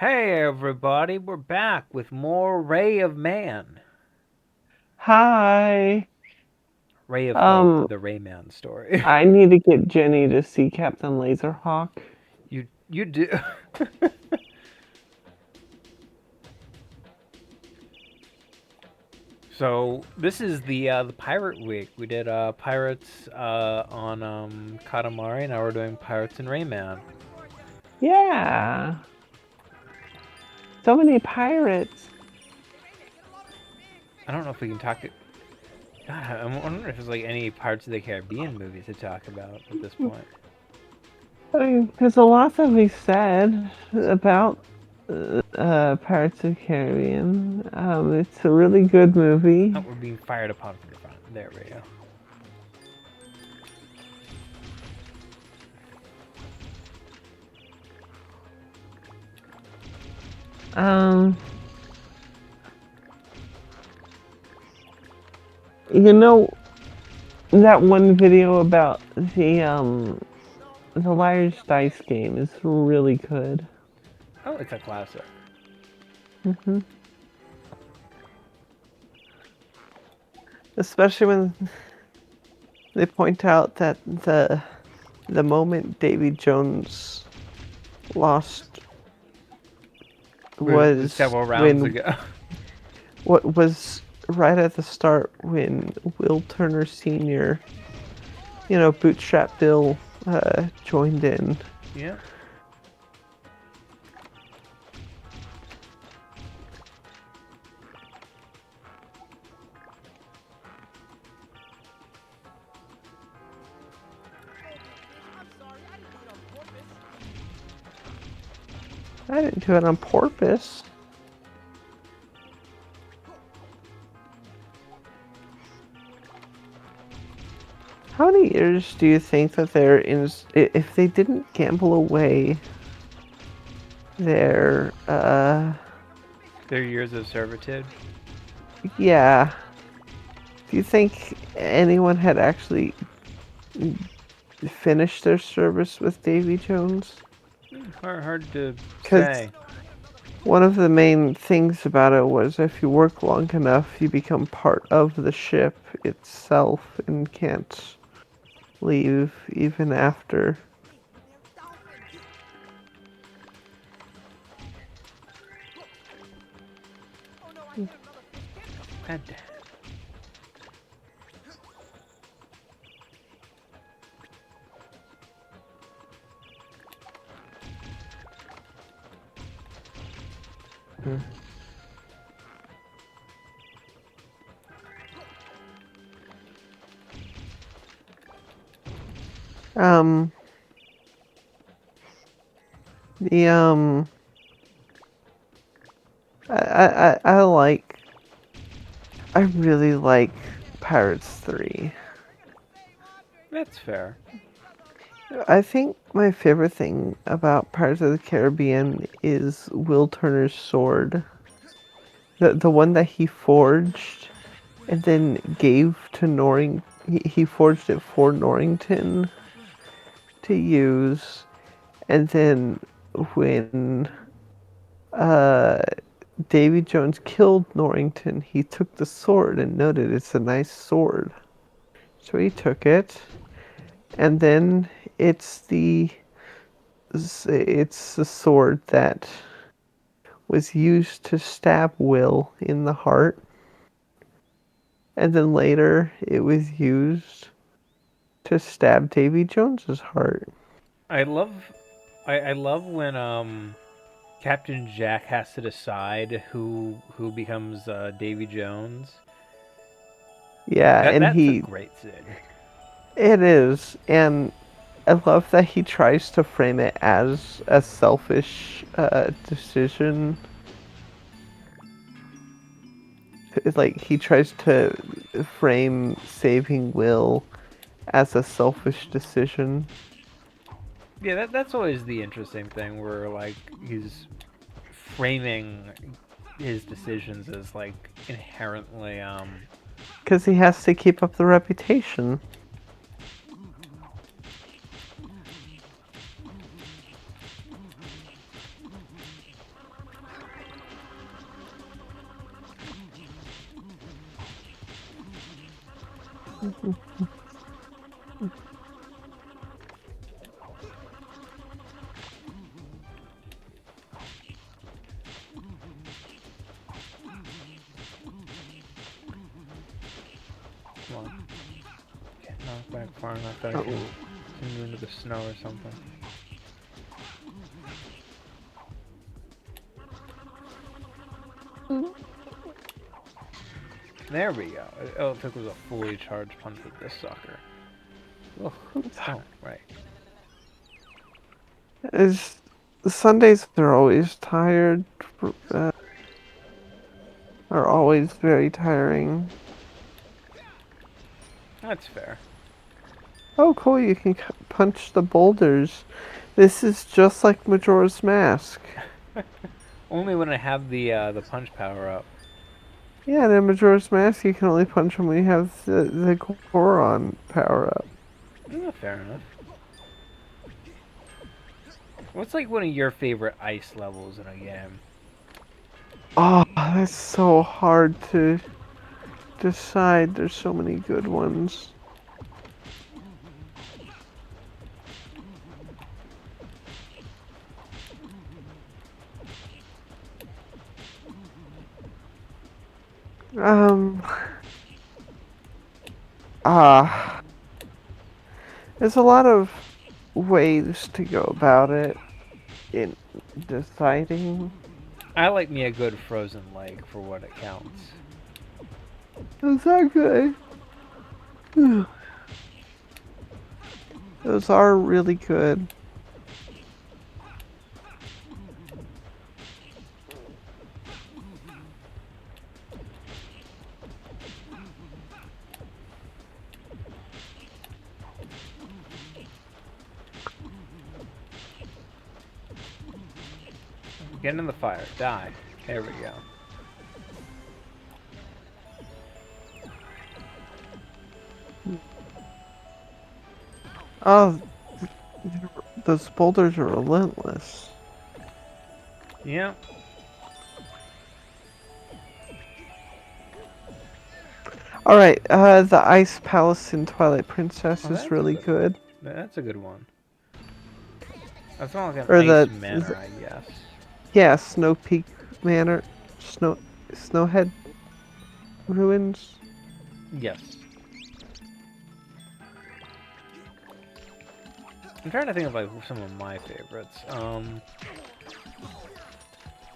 Hey everybody, we're back with more Ray of Man. Hi. Ray of Hope, Um, the Rayman story. I need to get Jenny to see Captain Laserhawk. You do. So this is the Pirate Week. We did Pirates on Katamari, now we're doing Pirates and Rayman. Yeah. So many pirates. I don't know if we can talk. God, I'm wondering if there's like any Pirates of the Caribbean movies to talk about at this point. I mean, there's a lot that we said about Pirates of the Caribbean. It's a really good Oh, movie. we're being fired upon from the front. There we go. Um, you know that one video about the Liar's Dice game is really good. Oh, it's a classic. hmm Especially when they point out that the moment Davy Jones lost Was was several rounds when ago. what was right at the start when Will Turner Sr., Bootstrap Bill joined in. Yeah. I didn't do it on purpose. How many years do you think that they're in? If they didn't gamble away their, Their years of servitude. yeah, do you think anyone had actually finished their service with Davy Jones? Hard to Because say. one of the main things about it was if you work long enough, you become part of the ship itself and can't leave even after. God damn. Um, the I like, I really like Pirates 3. That's fair. I think my favorite thing about Pirates of the Caribbean is Will Turner's sword. The one that he forged and then gave to he forged it for Norrington to use, and then when uh, Davy Jones killed Norrington, he took the sword and noted it's a nice sword. So he took it, and then it's the it's the sword that was used to stab Will in the heart, and then later it was used to stab Davy Jones's heart. I love I love when Captain Jack has to decide who becomes Davy Jones. Yeah, and That's a he great scene. it is, and I love that he tries to frame it as a selfish decision. It's like he tries to frame saving Will as a selfish decision. Yeah, that's always the interesting thing where like he's framing his decisions as like inherently Because he has to keep up the reputation. Come on. Can't knock back far enough that I Oh. can move into the snow or something. There we go. Oh, it took us a fully charged punch with this sucker. Oh, don't. Right. Is Sundays are always tired, are always very tiring. That's fair. Oh, cool! You can punch the boulders. This is just like Majora's Mask. Only when I have the punch power up. Yeah, in Majora's Mask, you can only punch them when you have the Goron power up. Fair enough. What's like one of your favorite ice levels in a game? Oh, that's so hard to decide. There's so many good ones. Um, ah, there's a lot of ways to go about it in deciding. I like me a good frozen lake for what it counts. Is that good? Those are really good. Get in the fire. Die. There we go. Oh, those boulders are relentless. Yeah. Alright, the Ice Palace in Twilight Princess Oh, is really good. That's a good one. That's not like an Or ice manor, I guess. yeah, Snow Peak Manor, Snowhead Ruins. Yes. I'm trying to think of like some of my favorites.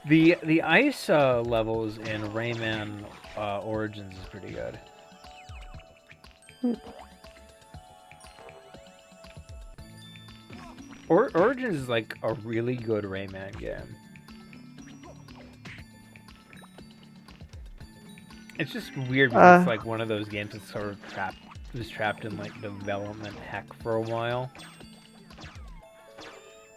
The ice levels in Rayman Origins is pretty good. Origins is like a really good Rayman game. It's just weird because it's like one of those games that's sort of trapped in like development heck for a while.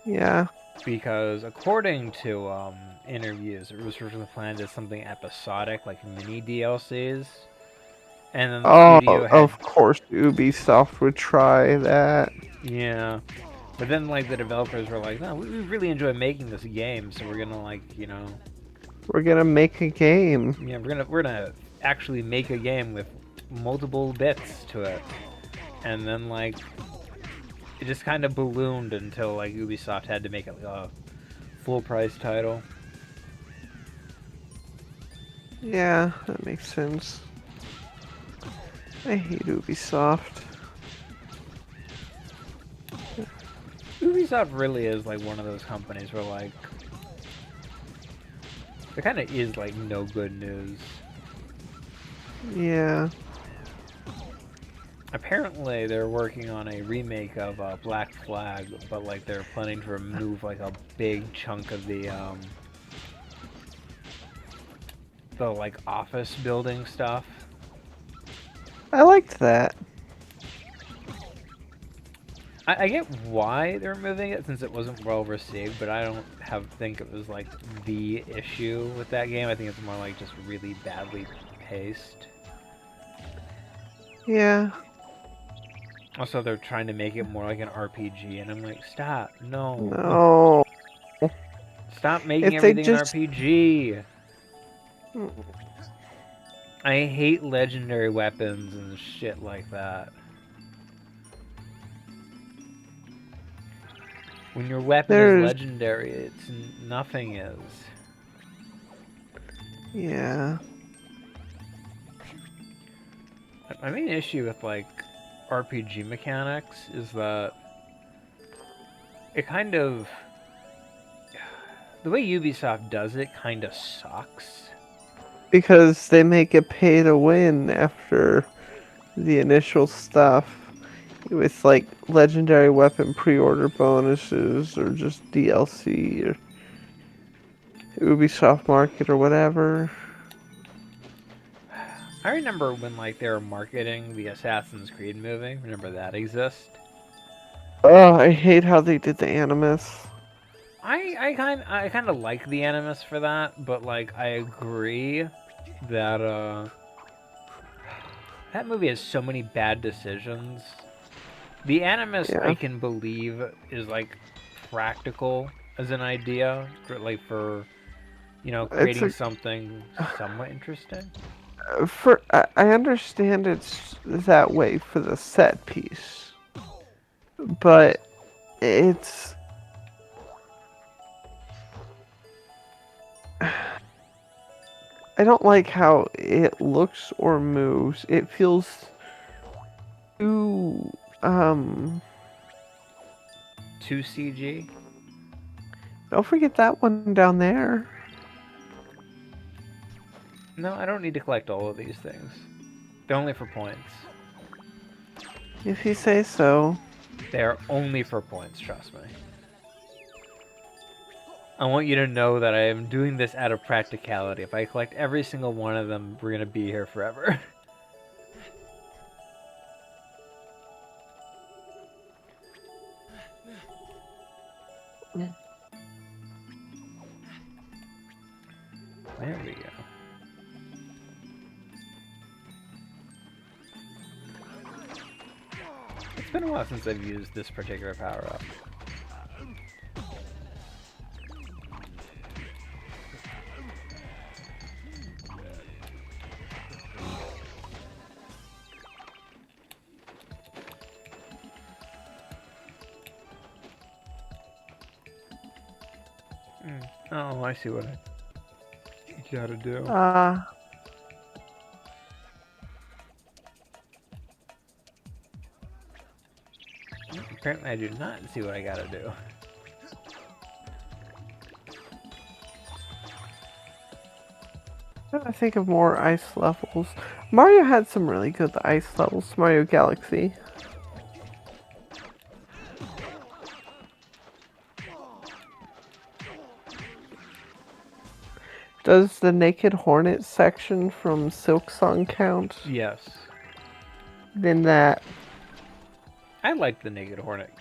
Yeah. Because according to interviews, it was originally planned as something episodic, like mini DLCs, and then the Oh, studio had of course Ubisoft would try that. yeah, but then like the developers were like, no, we really enjoy making this game, so we're gonna like We're gonna make a game. yeah we're gonna actually make a game with multiple bits to it, and then like it just kind of ballooned until like Ubisoft had to make it a full price title. Yeah, that makes sense. I hate Ubisoft. Ubisoft really is like one of those companies where like there kind of is like no good news. Yeah. Apparently they're working on a remake of Black Flag, but like they're planning to remove like a big chunk of the like office building stuff. I liked that. I get why they're removing it since it wasn't well received, but I don't think it was like the issue with that game. I think it's more like just really badly paced. Yeah. Also, they're trying to make it more like an RPG, and I'm like, stop, no. No. Stop making If they everything an just RPG. I hate legendary weapons and shit like that. When your weapon is There's, legendary, nothing is. yeah, My main issue with like RPG mechanics is that it kind of the way Ubisoft does it kind of sucks. because they make it pay to win after the initial stuff with like legendary weapon pre-order bonuses or just DLC or Ubisoft Market or whatever. I remember when like they were marketing the Assassin's Creed movie. Remember that exists? Oh, I hate how they did the Animus. I kind of like the Animus for that, but like I agree that that movie has so many bad decisions. The Animus I Yeah, can believe is like practical as an idea for like for it's creating something somewhat interesting. I understand it's that way for the set piece, but it's I don't like how it looks or moves. It feels too Two CG. don't forget that one down there. No, I don't need to collect all of these things. They're only for points. If you say so. They are only for points, trust me. I want you to know that I am doing this out of practicality. If I collect every single one of them, we're gonna be here forever. There we go. It's been a while since I've used this particular power-up. Oh, I see what I gotta do. Uh, Apparently I do not see what I gotta do. I think of more ice levels. Mario had some really good ice levels. Mario Galaxy. Does the Naked Hornet section from Silk Song count? Yes. Then that. I like the Naked Hornet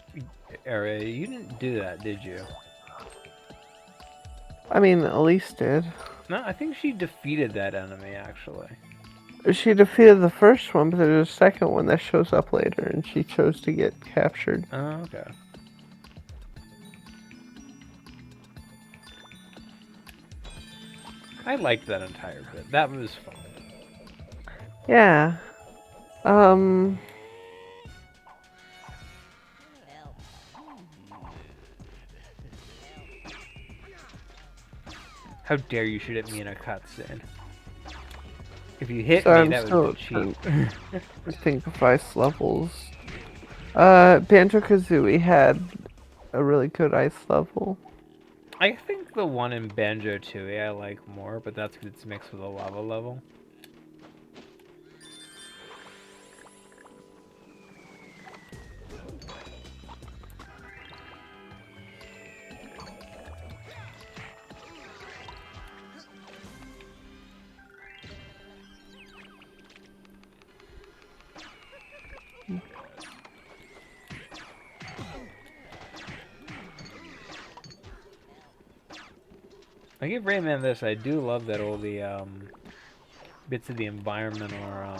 area. You didn't do that, did you? I mean, Elise did. No, I think she defeated that enemy, actually. She defeated the first one, but there's a second one that shows up later, and she chose to get captured. Oh, okay. I liked that entire bit. That was fun. Yeah. Um. How dare you shoot at me in a cutscene? If you hit So me, I'm that would still be cheap. I think of ice levels. Banjo Kazooie had a really good ice level. I think the one in Banjo-Tooie I like more, but that's because it's mixed with a lava level. I give Rayman this. I do love that all the bits of the environment are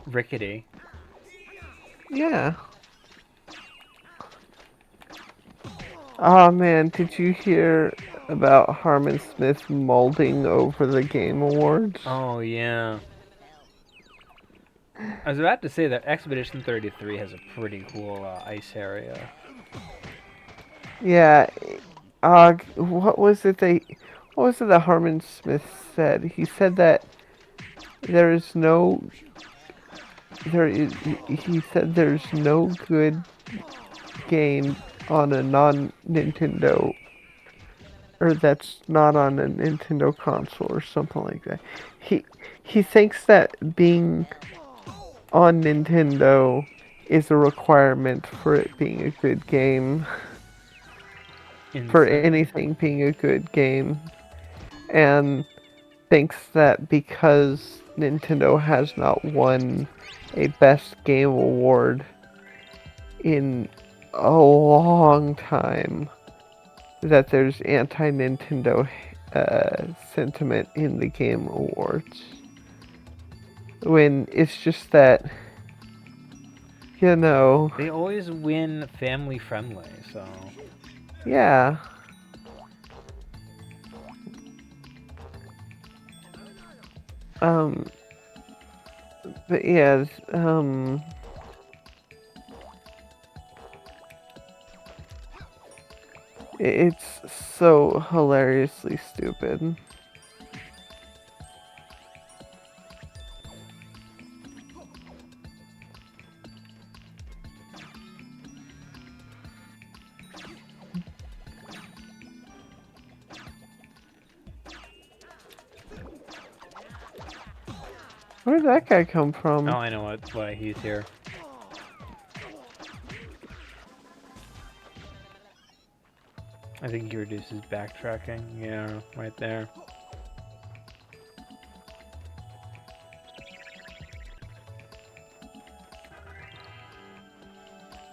rickety. Yeah. Oh man, did you hear about Harmon Smith molding over the Game Awards? Oh yeah. I was about to say that Expedition 33 has a pretty cool ice area. Yeah, what was it that Harmon Smith said? He said that there is no there is he said there's no good game on a non-Nintendo or that's not on a Nintendo console or something like that. He he thinks that being on Nintendo is a requirement for it being a good game, for Insane. anything being a good game, and thinks that because Nintendo has not won a Best Game Award in a long time, that there's anti-Nintendo sentiment in the Game Awards. When it's just that, you know, They always win family friendly, so yeah. Um, but yeah, it's so hilariously stupid. Where did that guy come oh, from? I know why he's here. I think he reduces backtracking. Yeah, right there.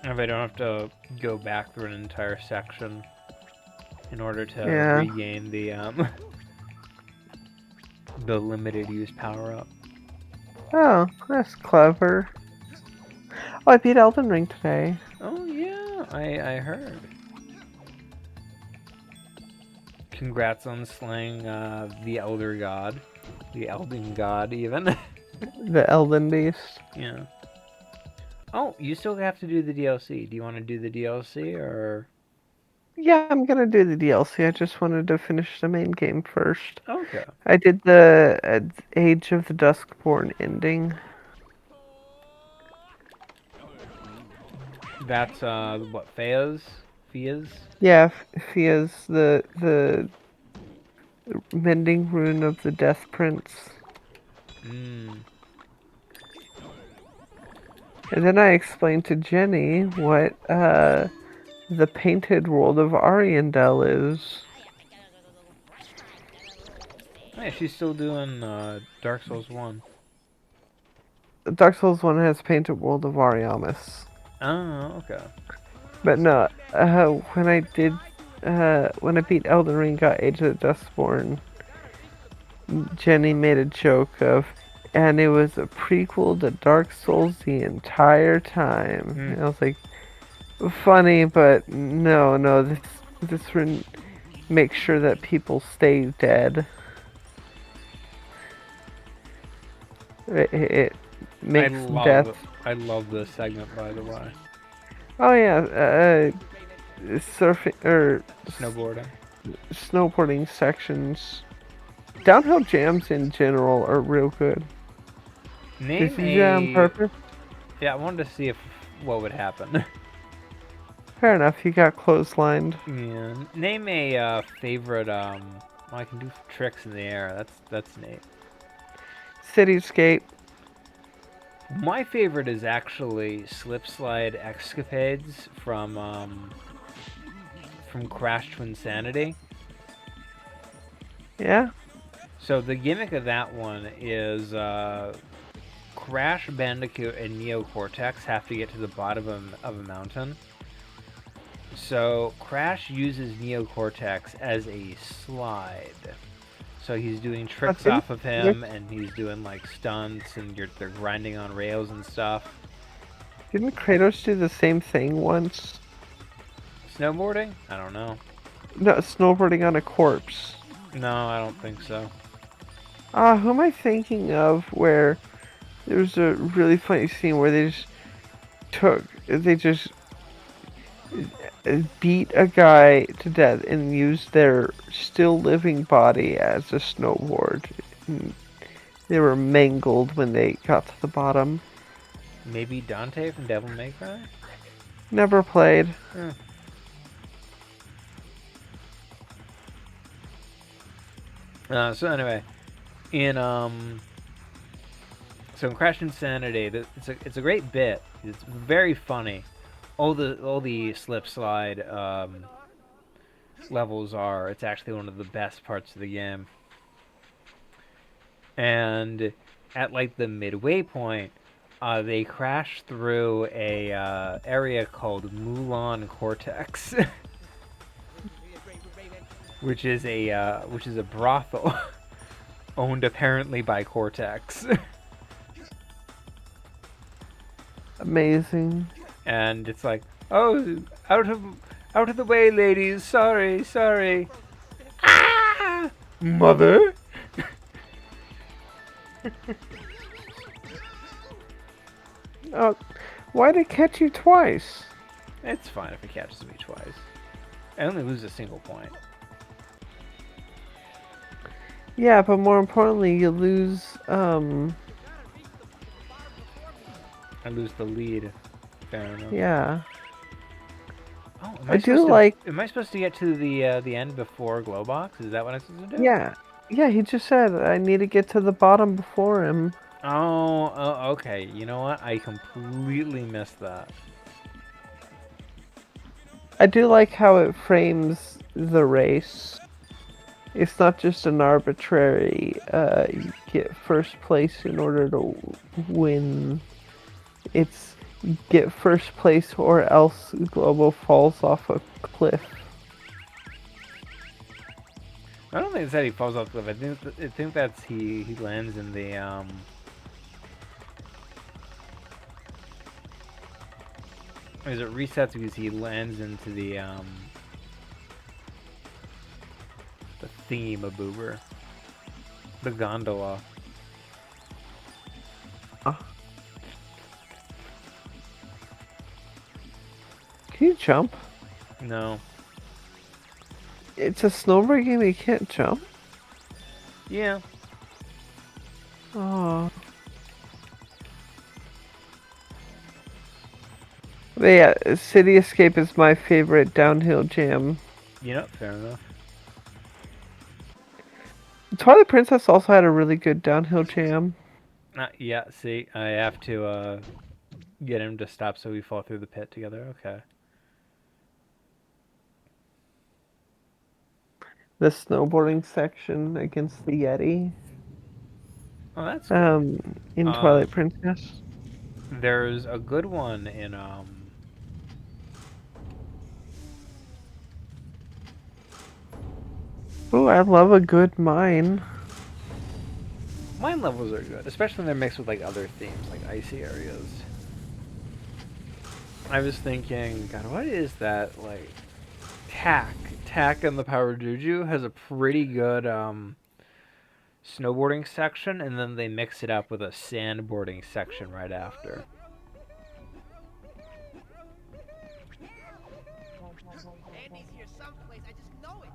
If I don't have to go back through an entire section in order to Yeah. regain the the limited use power up. Oh, that's clever. Oh, I beat Elden Ring today. Oh yeah, I heard. Congrats on slaying the Elder God, the Elden God even. The Elden Beast. Yeah. Oh, you still have to do the DLC. Do you want to do the DLC or? Yeah, I'm gonna do the DLC. I just wanted to finish the main game first. Okay. I did the Age of the Duskborn ending. That's what Fea's? Fia's? Yeah, Fia's the mending rune of the Death Prince. Mmm. And then I explained to Jenny what the painted world of Ariandel is. Hey, she's still doing Dark Souls 1. Dark Souls 1 has painted world of Ariamis. Oh, okay. But no, when I beat Elden Ring, got Age of the Duskborn, Jenny made a joke of, and it was a prequel to Dark Souls the entire time. Hmm. And I was like, funny, but no, this makes sure that people stay dead. It makes death. I love this segment, by the way. Oh yeah, surfing or Snowboarding. snowboarding sections. Downhill jams in general are real good. Name Did you do that on a. purpose? Yeah, I wanted to see if what would happen. Fair enough, you got clotheslined. Yeah. Name a favorite. Well, I can do tricks in the air. That's neat. Cityscape. My favorite is actually slip slide escapades from Crash to Insanity. Yeah? So the gimmick of that one is Crash, Bandicoot, and Neo Cortex have to get to the bottom of a mountain. So Crash uses Neo Cortex as a slide. So he's doing tricks Okay. off of him, and he's doing like stunts, and they're grinding on rails and stuff. Didn't Kratos do the same thing once? Snowboarding? I don't know. No, snowboarding on a corpse. No, I don't think so. Who am I thinking of where there's a really funny scene where they just beat a guy to death and used their still living body as a snowboard. And they were mangled when they got to the bottom. Maybe Dante from Devil May Cry? Never played. Hmm. So anyway, in so in Crash Insanity, it's a great bit. It's very funny. All the slip slide levels are. It's actually one of the best parts of the game. And at like the midway point, they crash through a area called Mulan Cortex, which is a brothel owned apparently by Cortex. Amazing. And it's like, oh, out of the way, ladies. Sorry, sorry. Ah, mother. Oh, why'd it catch you twice? It's fine if it catches me twice. I only lose a single point. Yeah, but more importantly, you lose, I lose the lead. Fair enough. yeah. Oh, I do like, am I supposed to get to the end before Glowbox? Is that what I'm supposed to do? yeah. Yeah, he just said, I need to get to the bottom before him. Oh, okay. You know what? I completely missed that. I do like how it frames the race. It's not just an arbitrary, you get first place in order to win. It's get first place or else Globo falls off a cliff. I don't think it's that he falls off the cliff. I think that's he lands in the Is it resets because he lands into the thingy-maboober, the gondola. Ah. Can you jump? No. It's a snowboard game, you can't jump? Yeah. Oh. But yeah, City Escape is my favorite downhill jam. You know, fair enough. Twilight Princess also had a really good downhill jam. Yeah, see, I have to get him to stop so we fall through the pit together. Okay. The snowboarding section against the Yeti. Oh, that's cool. In Uh, Twilight Princess. there's a good one in Ooh, I love a good mine. mine levels are good, especially when they're mixed with like other themes, like icy areas. I was thinking, God, what is that like? Tack and the Power Juju has a pretty good snowboarding section, and then they mix it up with a sandboarding section right after. Andy's here someplace. I just know it.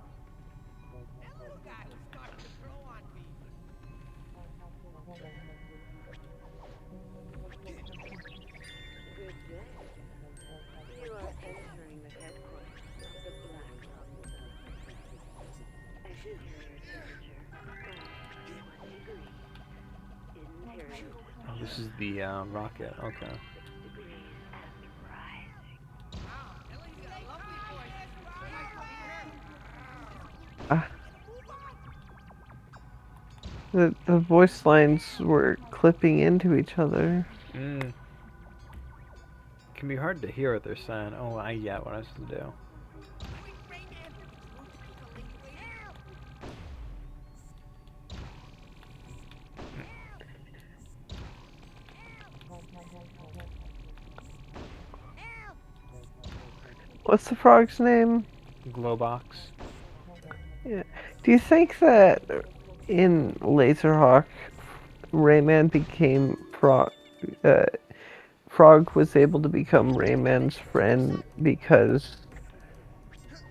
That little guy was starting to grow on me. Good day. You are entering the headquarters of the Black Lotus. I should hear your temperature. 1 degree. Interior. Oh, this is the rocket. Okay. 6 degrees and rising. Wow, Ellie's got a lovely voice. Ah, the voice lines were clipping into each other. Mm. Can be hard to hear what they're saying. Oh, I get what I was supposed to do. What's the frog's name? Glowbox. Yeah. Do you think that in Laserhawk, Rayman became Frog? Uh, Frog was able to become Rayman's friend because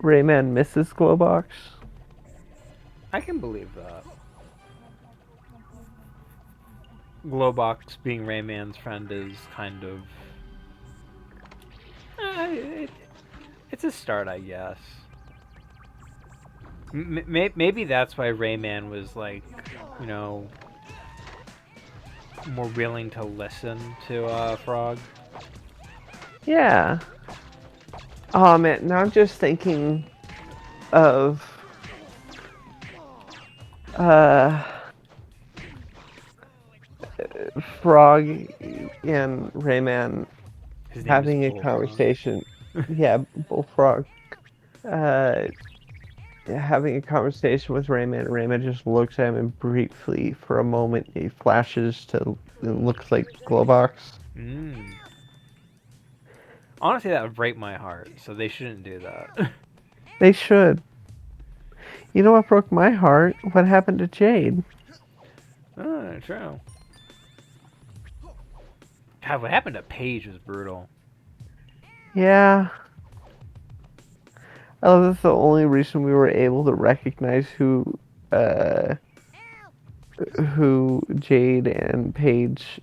Rayman misses Glowbox? I can believe that. Glowbox being Rayman's friend is kind of. It, it's a start, I guess. Maybe that's why Rayman was like, you know, more willing to listen to Frog. Yeah. Oh man, now I'm just thinking of uh Frog and Rayman His name is having a Bullfrog. conversation. Yeah, Bullfrog. Uh, having a conversation with Rayman. And Rayman just looks at him and briefly, for a moment, he flashes to it looks like Glowbox. Mm. Honestly, that would break my heart. So they shouldn't do that. They should. You know what broke my heart? What happened to Jade? Oh, true. God, what happened to Paige was brutal. Yeah. I love that's the only reason we were able to recognize uh who Jade and Paige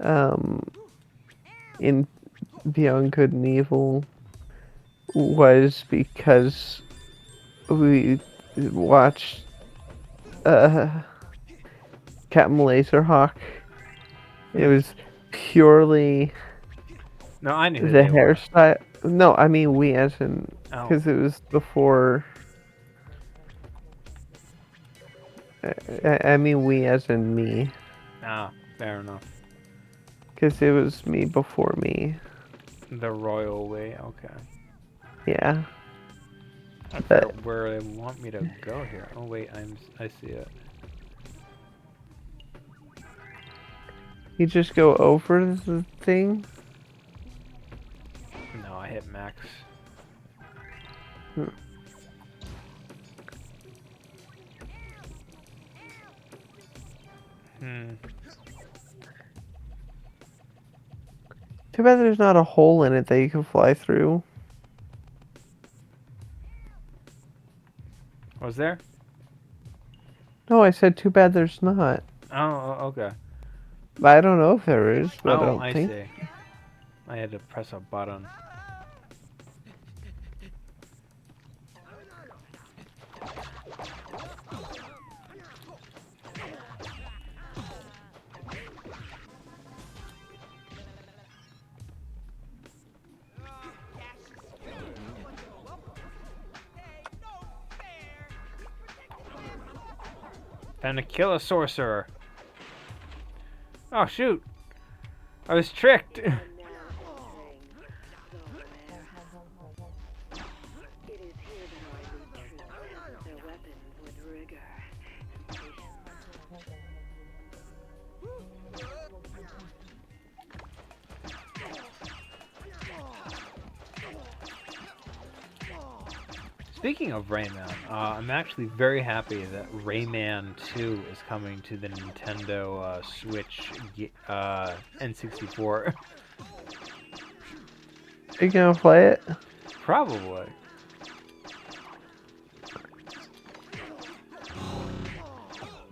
um in Beyond Good and Evil was because we watched uh Captain Laserhawk. It was purely No, I knew who the they were. hairstyle. No, I mean we as in Oh, because it was before. I mean we as in me ah, fair enough. because it was me before me. The royal way. Okay. Yeah, I but forget where they want me to go here. Oh wait, I see it. you just go over the thing. No, I hit max. Hmm. Hmm. Too bad there's not a hole in it that you can fly through. Was there? No, I said too bad there's not. Okay. I don't know if there is, but I Oh, don't I think. see. I had to press a button. Time to kill a sorcerer. Oh shoot! I was tricked. You are now entering the Zone. It is here that our elite troops test their weapons with rigor and patience. Speaking of Rayman, I'm actually very happy that Rayman 2 is coming to the Nintendo Switch N64. Are you gonna play it? Probably.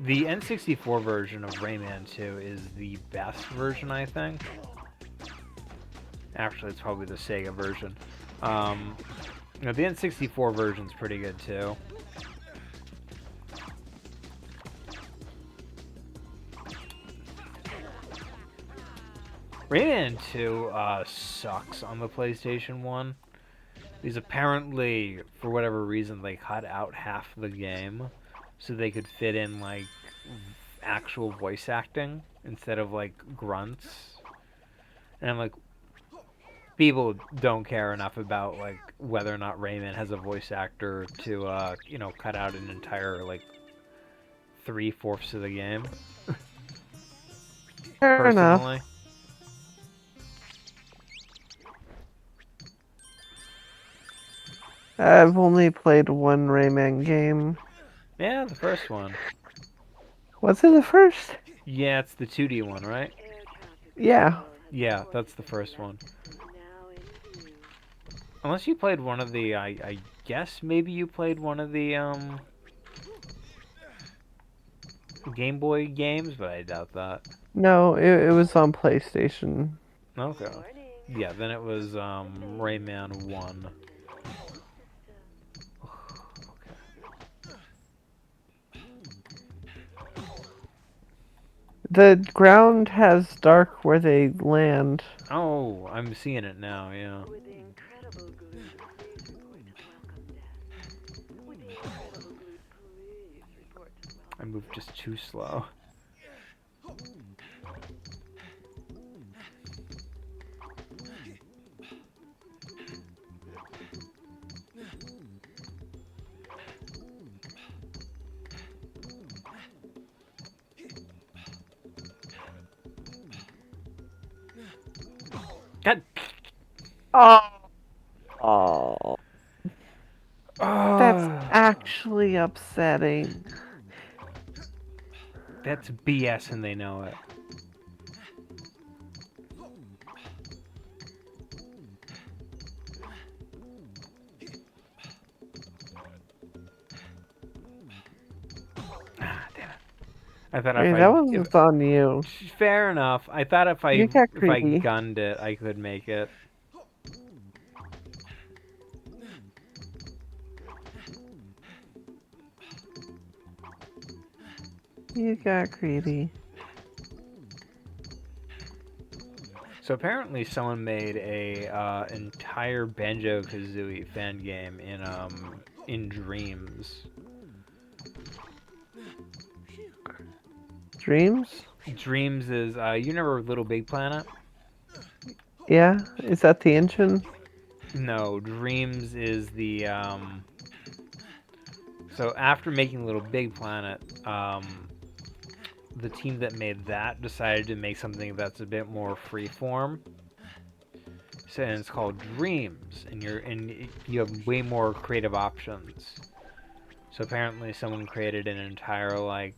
The N64 version of Rayman 2 is the best version, I think. Actually, it's probably the Sega version. You know, the N64 version's pretty good too. Rayman 2 sucks on the PlayStation 1. Because apparently, for whatever reason, they cut out half the game so they could fit in, like, actual voice acting instead of, like, grunts. And I'm like, people don't care enough about, like, whether or not Rayman has a voice actor to, you know, cut out an entire, like, 3/4 of the game, Fair enough. personally. I've only played one Rayman game. Yeah, the first one. Was it the first? Yeah, it's the 2D one, right? Air traffic Yeah. control has Yeah, reported that's the that first one. Nexus is now in view. Unless you played one of the, I guess maybe you played one of the, Game Boy games, but I doubt that. No, it was on PlayStation. Okay. Warning. Yeah, then it was, Rayman 1. System. The ground has dark where they land. Oh, I'm seeing it now, yeah. With the incredible glue, please report to welcome desk. With the incredible glue, please report to I welcome moved just too slow. God. Oh, that's Oh, actually upsetting. that's BS and they know it. Ah, damn it. I thought Hey, that was on you. fair enough. I thought You got if I greedy. gunned it, I could make it. You got greedy. So apparently someone made a entire Banjo-Kazooie fan game in Dreams. Dreams? Dreams is you remember Little Big Planet? Yeah? Is that the engine? No, Dreams is the so after making Little Big Planet, the team that made that decided to make something that's a bit more freeform. So and it's called Dreams, and you have way more creative options. So apparently, someone created an entire like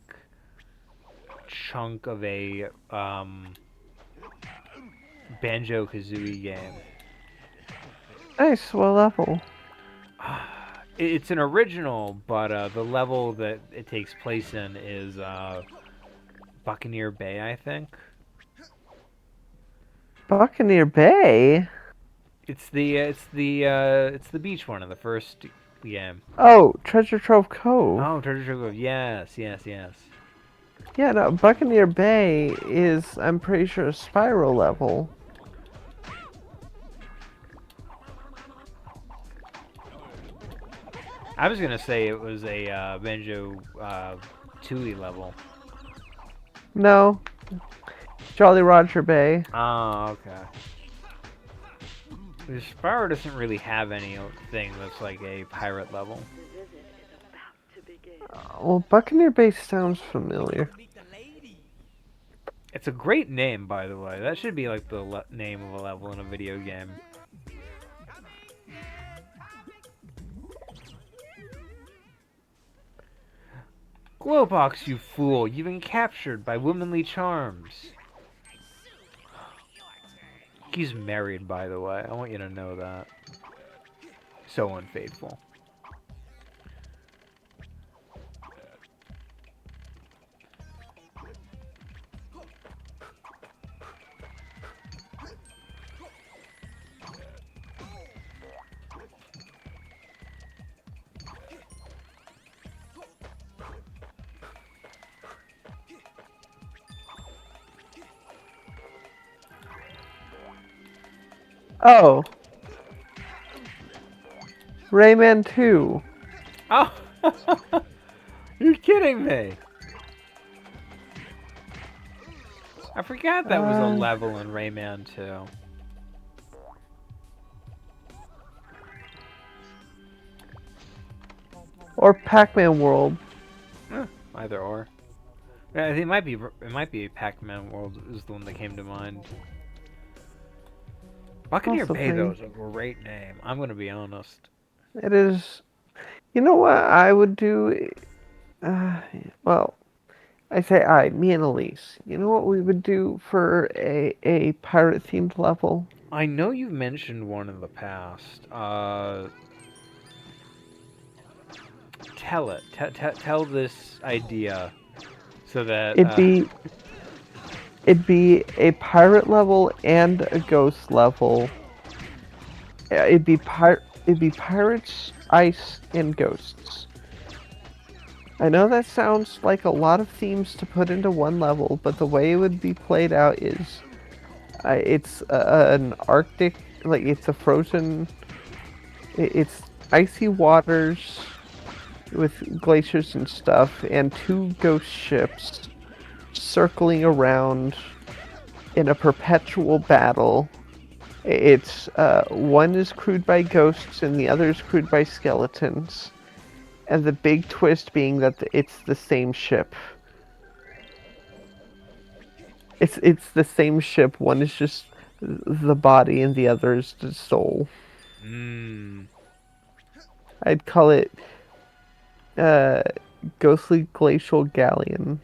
chunk of a Banjo Kazooie game. Nice, well level. It's an original, but the level that it takes place in is Buccaneer Bay, I think. Buccaneer Bay? It's the beach one in the first game. Oh, Treasure Trove Cove. Oh, Treasure Trove. Yes, yes, yes. Yeah, no, Buccaneer Bay is, I'm pretty sure, a spiral level. I was gonna say it was a Banjo Tooie level. No, Jolly Roger Bay. Oh, okay. The Spyro doesn't really have anything that's like a pirate level. The visit is about to begin. Well, Buccaneer Bay sounds familiar. Meet the lady. It's a great name, by the way. That should be like the name of a level in a video game. Glowbox, you fool! You've been captured by womanly charms. He's married, by the way. I want you to know that. So unfaithful. Oh, Rayman 2. Oh! You're kidding me! I forgot that was a level in Rayman 2. Or Pac-Man World. Either or. Yeah, it might be Pac-Man World is the one that came to mind. Buccaneer Also Bay though playing. is a great name. I'm gonna be honest. It is. You know what I would do? Uh, well, I say me and Elise. You know what we would do for a pirate themed level? I know you've mentioned one in the past. Tell it. Tell this idea so that. It'd be it'd be a pirate level and a ghost level. It'd be pirates, ice, and ghosts. I know that sounds like a lot of themes to put into one level, but the way it would be played out is it's an Arctic, like it's a frozen, it's icy waters with glaciers and stuff, and two ghost ships circling around in a perpetual battle. It's one is crewed by ghosts and the other is crewed by skeletons. And the big twist being that it's the same ship. It's the same ship. One is just the body and the other is the soul. Mm, I'd call it uh, Ghostly Glacial Galleon.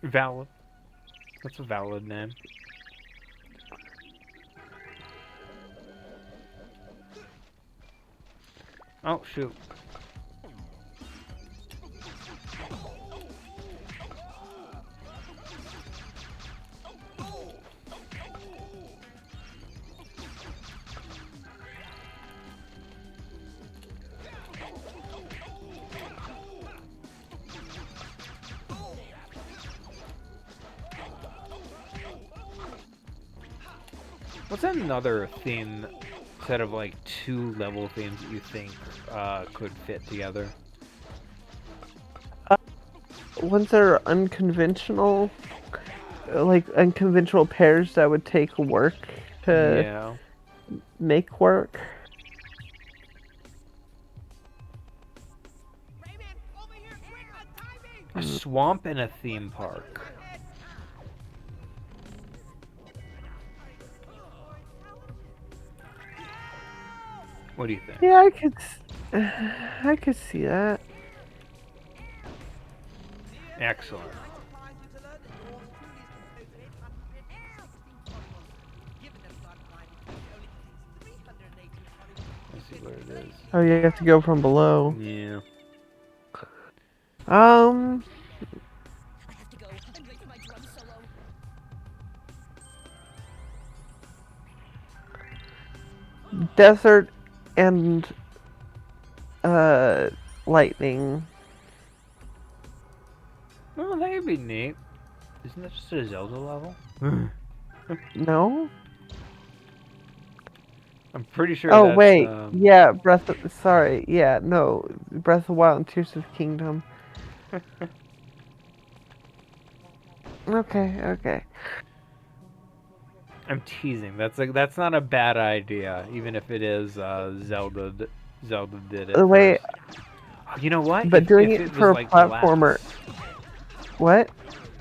valid. That's a valid name. Oh shoot. What's another theme set of like two level themes that you think could fit together? Ones that are unconventional, like unconventional pairs that would take work to Yeah. make work. Rayman, over here, quick on timing! A swamp and a theme park. What do you think? Yeah, I could see that. Excellent. Let's see what it is. Oh, you have to go from below. Yeah. Um, I have to go. I'm late for my drum solo. desert and lightning. Oh, that could be neat. Isn't that just a Zelda level? No? I'm pretty sure Oh that's, wait, yeah, sorry, yeah, no, Breath of the Wild and Tears of the Kingdom. Okay. I'm teasing. That's not a bad idea, even if it is Zelda. Zelda did it The way, first. Oh, you know what? but doing if it was for a like platformer. glass, What?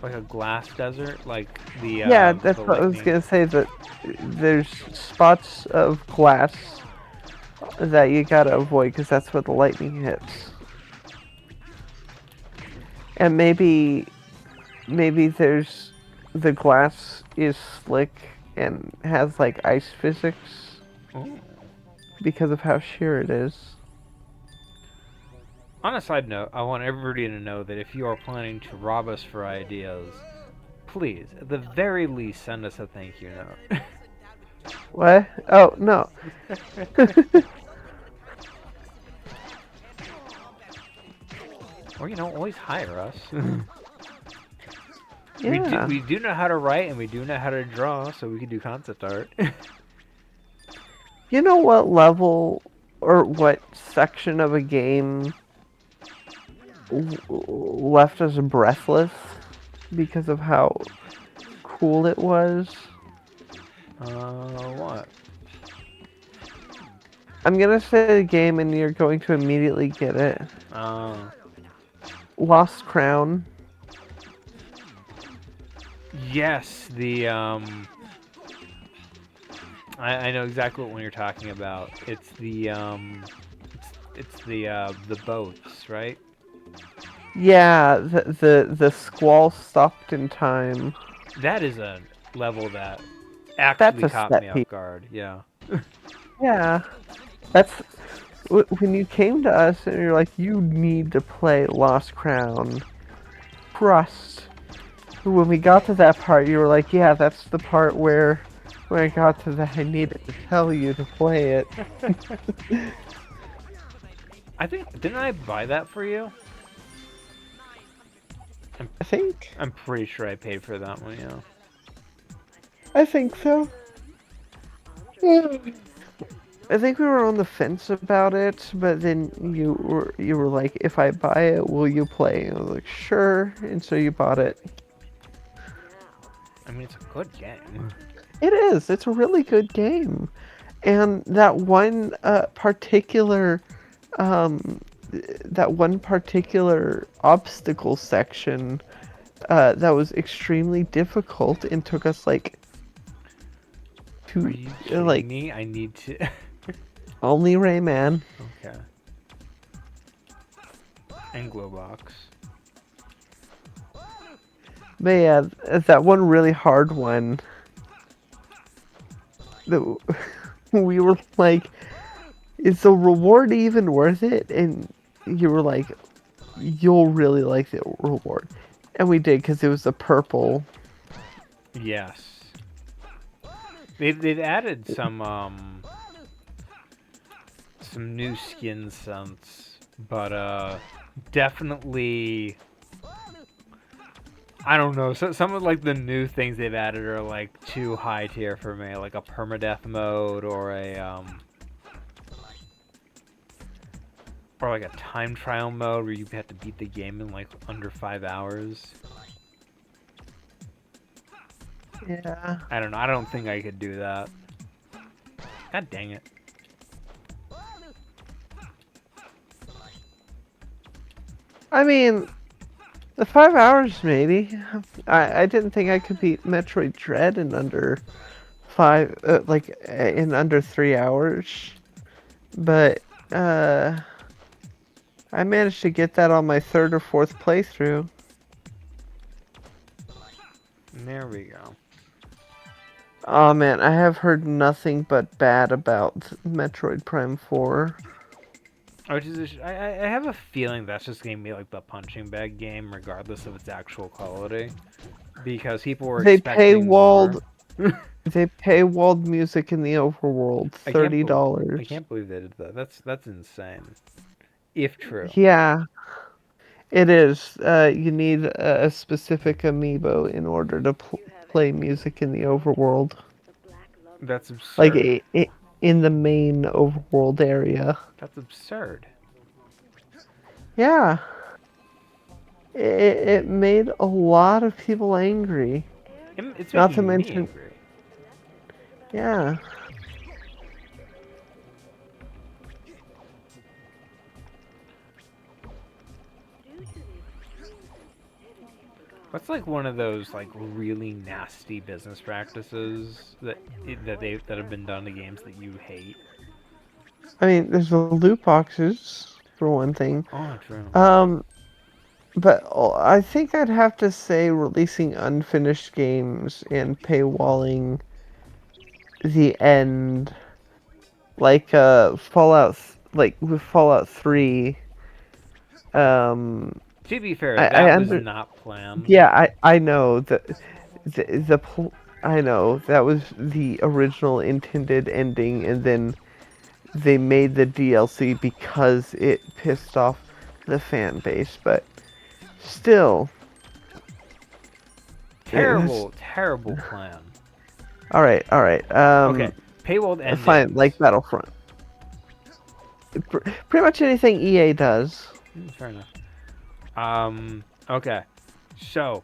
like a glass desert, like the Yeah, that's the what I was lightning. gonna say. That there's spots of glass that you gotta avoid because that's where the lightning hits. And maybe there's the glass is slick and has like ice physics Oh. because of how sheer it is. On a side note, I want everybody to know that if you are planning to rob us for ideas, please, at the very least, send us a thank you note. What? Oh no. Or, always hire us. Yeah. We do know how to write and we do know how to draw, so we can do concept art. You know what level or what section of a game left us breathless because of how cool it was? What? I'm gonna say the game and you're going to immediately get it. Lost Crown. Yes, the, I know exactly what one you're talking about. It's the boats, right? Yeah, the squall stopped in time. That is a level that That's actually a caught set me piece. off guard. Yeah. Yeah, that's when you came to us and you're like, you need to play Lost Crown. Trust. When we got to that part, you were like, yeah, that's the part where when I got to that, I needed to tell you to play it. I think didn't I buy that for you? I'm I think. I'm pretty sure I paid for that one. Yeah. I think so. Yeah. I think we were on the fence about it, but then you were like, if I buy it, will you play? And I was like, sure, and so you bought it. I mean, it's a good game. It is. It's a really good game, and um, that one particular obstacle section, that was extremely difficult and took us like Are two, you kidding like me? I need to. only Rayman. Okay. And Glowbox. But yeah, that one really hard one. That we were like, is the reward even worth it? And you were like, you'll really like the reward. And we did because it was the purple. Yes. They've added some new skin scents, but definitely I don't know. So, some of like the new things they've added are like too high tier for me, like a permadeath mode or like a time trial mode where you have to beat the game in like under 5 hours. Yeah. I don't know. I don't think I could do that. God dang it. I mean, the 5 hours maybe. I didn't think I could beat Metroid Dread in under in under 3 hours. But I managed to get that on my third or fourth playthrough. There we go. Oh man, I have heard nothing but bad about Metroid Prime 4. Which is, I have a feeling that's just gonna be like the punching bag game, regardless of its actual quality, because people were They expecting more. paywalled they paywalled music in the overworld, I $30. can't believe they did that. That's insane. If true. Yeah, it is. You need a specific amiibo in order to play music in the overworld, That's like absurd. in the main overworld area. That's absurd. Yeah, it made a lot of people angry. It's Not to making me mention, angry. yeah. What's like one of those like really nasty business practices that have been done to games that you hate? I mean, there's the loot boxes for one thing. Oh, true. Um, but I think I'd have to say releasing unfinished games and paywalling the end, like like with Fallout 3. Um, To be fair, I that was under not planned. yeah, I know I know that was the original intended ending, and then they made the DLC because it pissed off the fan base, but still. Terrible, terrible plan. All right, all right. Okay, paywalled Fine, endings. like Battlefront. Pretty much anything EA does. Fair enough. Okay. So,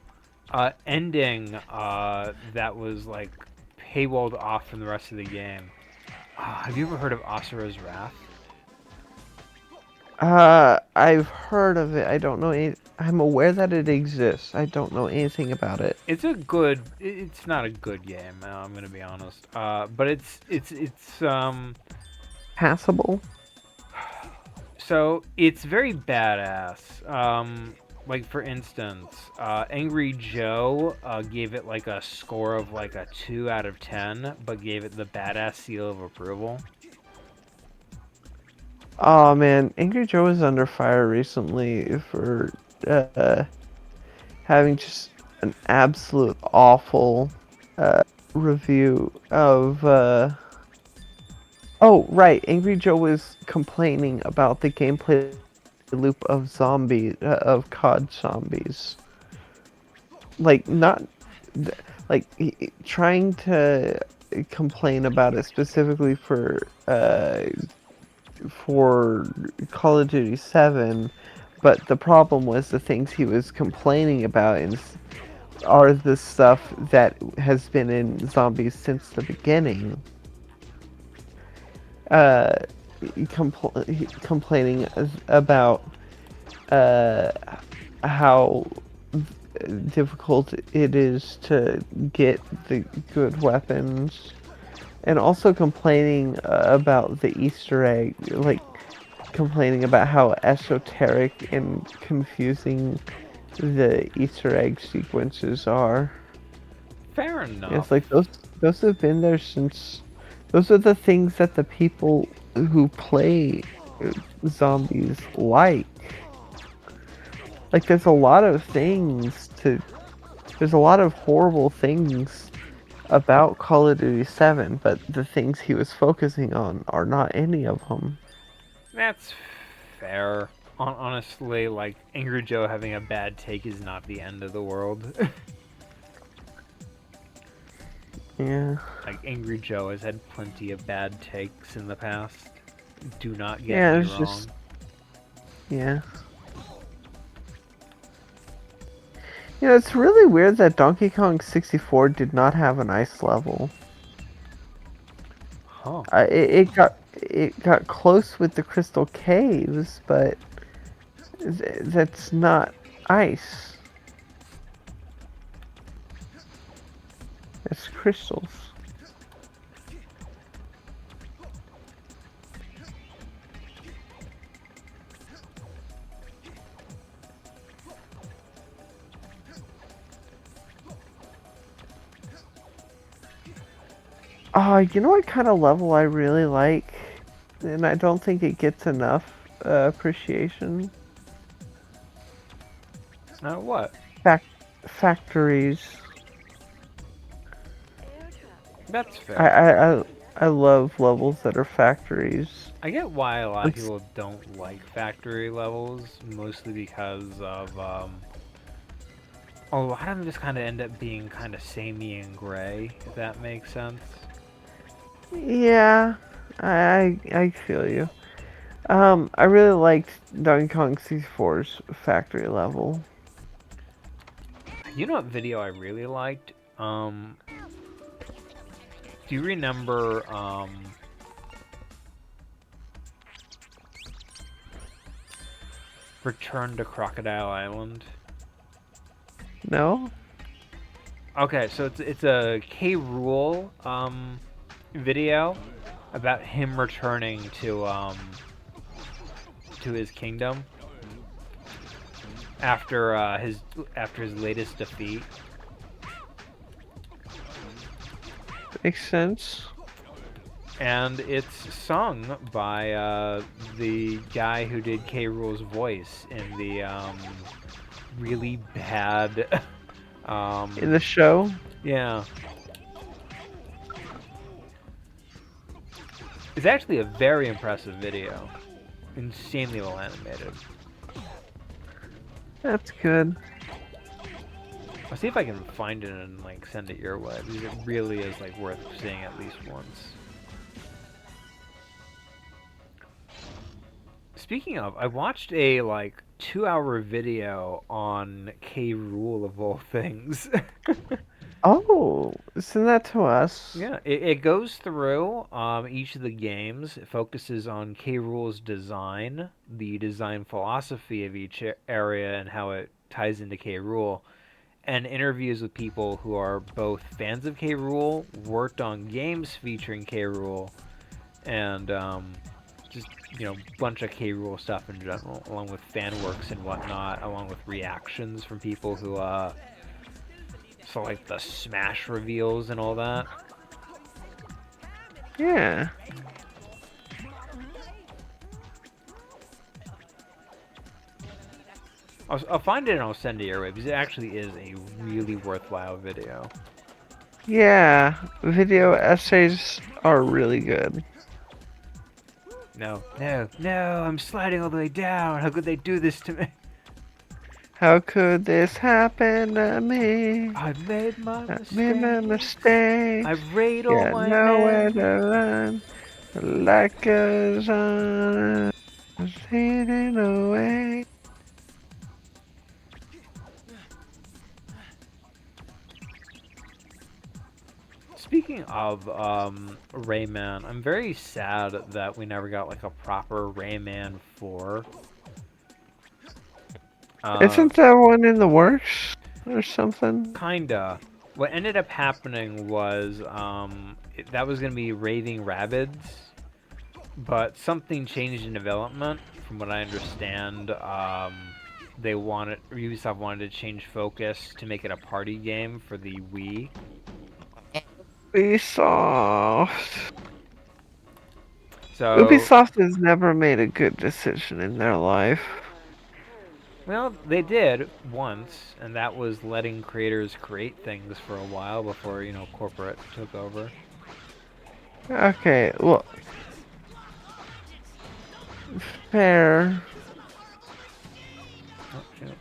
ending, that was like paywalled off from the rest of the game. Have you ever heard of Asura's Wrath? I've heard of it. I don't know. I'm aware that it exists. I don't know anything about it. It's a good. It's not a good game. I'm gonna be honest. But it's. Passable. So it's very badass. Like for instance, Angry Joe gave it like a score of like a 2 out of 10, but gave it the badass seal of approval. Oh man, Angry Joe was under fire recently for uh, having just an absolute awful review of. Oh right, Angry Joe was complaining about the gameplay loop of of COD zombies. Like not like trying to complain about it specifically for Call of Duty 7, but the problem was the things he was complaining about are the stuff that has been in zombies since the beginning. Uh, complaining about uh, how difficult it is to get the good weapons, and also complaining about the Easter egg, like complaining about how esoteric and confusing the Easter egg sequences are. Fair It's enough. like those have been there since. Those are the things that the people who play zombies like. Like there's a lot of horrible things about Call of Duty 7, but the things he was focusing on are not any of them. That's fair. Honestly, like Angry Joe having a bad take is not the end of the world. Yeah. Like Angry Joe has had plenty of bad takes in the past. Do not get Yeah, me it's wrong. just yeah. You know, it's really weird that Donkey Kong 64 did not have an ice level. Huh. It got close with the Crystal Caves, but that's not ice. It's crystals. Oh, you know what kind of level I really like, and I don't think it gets enough appreciation. What? Fac- Factories. Air traffic That's control. I, fair. I I I love levels that are factories. I get why a lot of It's, people don't like factory levels, mostly because of a lot of them just kind of end up being kind of samey and gray, if that makes sense. yeah, I feel you. I really liked Donkey Kong 64's factory level. You know what video I really liked? Do you remember Return to Crocodile Island? No? Okay, so it's a K. Rool video about him returning to his kingdom after his latest defeat. Makes sense. And it's sung by the guy who did K. Rool's voice in the really bad In the show? yeah. It's actually a very impressive video. Insanely well animated. That's good. I'll see if I can find it and like send it your way because it really is like worth seeing at least once. Speaking of, I watched a like 2-hour video on K. Rool of all things. Oh, send that to us. Yeah, it goes through each of the games. It focuses on K. Rool's design, the design philosophy of each area, and how it ties into K. Rool, and interviews with people who are both fans of K. Rool, worked on games featuring K. Rool, and just bunch of K. Rool stuff in general, along with fan works and whatnot, along with reactions from people who saw like the Smash reveals and all that. Yeah. I'll find it and I'll send it your way because it actually is a really worthwhile video. Yeah. Video essays are really good. No, no, no! I'm sliding all the way down. How could they do this to me? How could this happen to me? I made my I made my mistakes. mistake. I've raid all Yeah, my nowhere men. to run. Like a sun. Fading away. Speaking of Rayman, I'm very sad that we never got like a proper Rayman 4. Isn't that one in the works or something? Kinda. What ended up happening was that was gonna be Raving Rabbids, but something changed in development. From what I understand, Ubisoft wanted to change focus to make it a party game for the Wii. Ubisoft. So, Ubisoft has never made a good decision in their life. well, they did once, and that was letting creators create things for a while before, corporate took over. Okay, well, fair. Oh, shoot.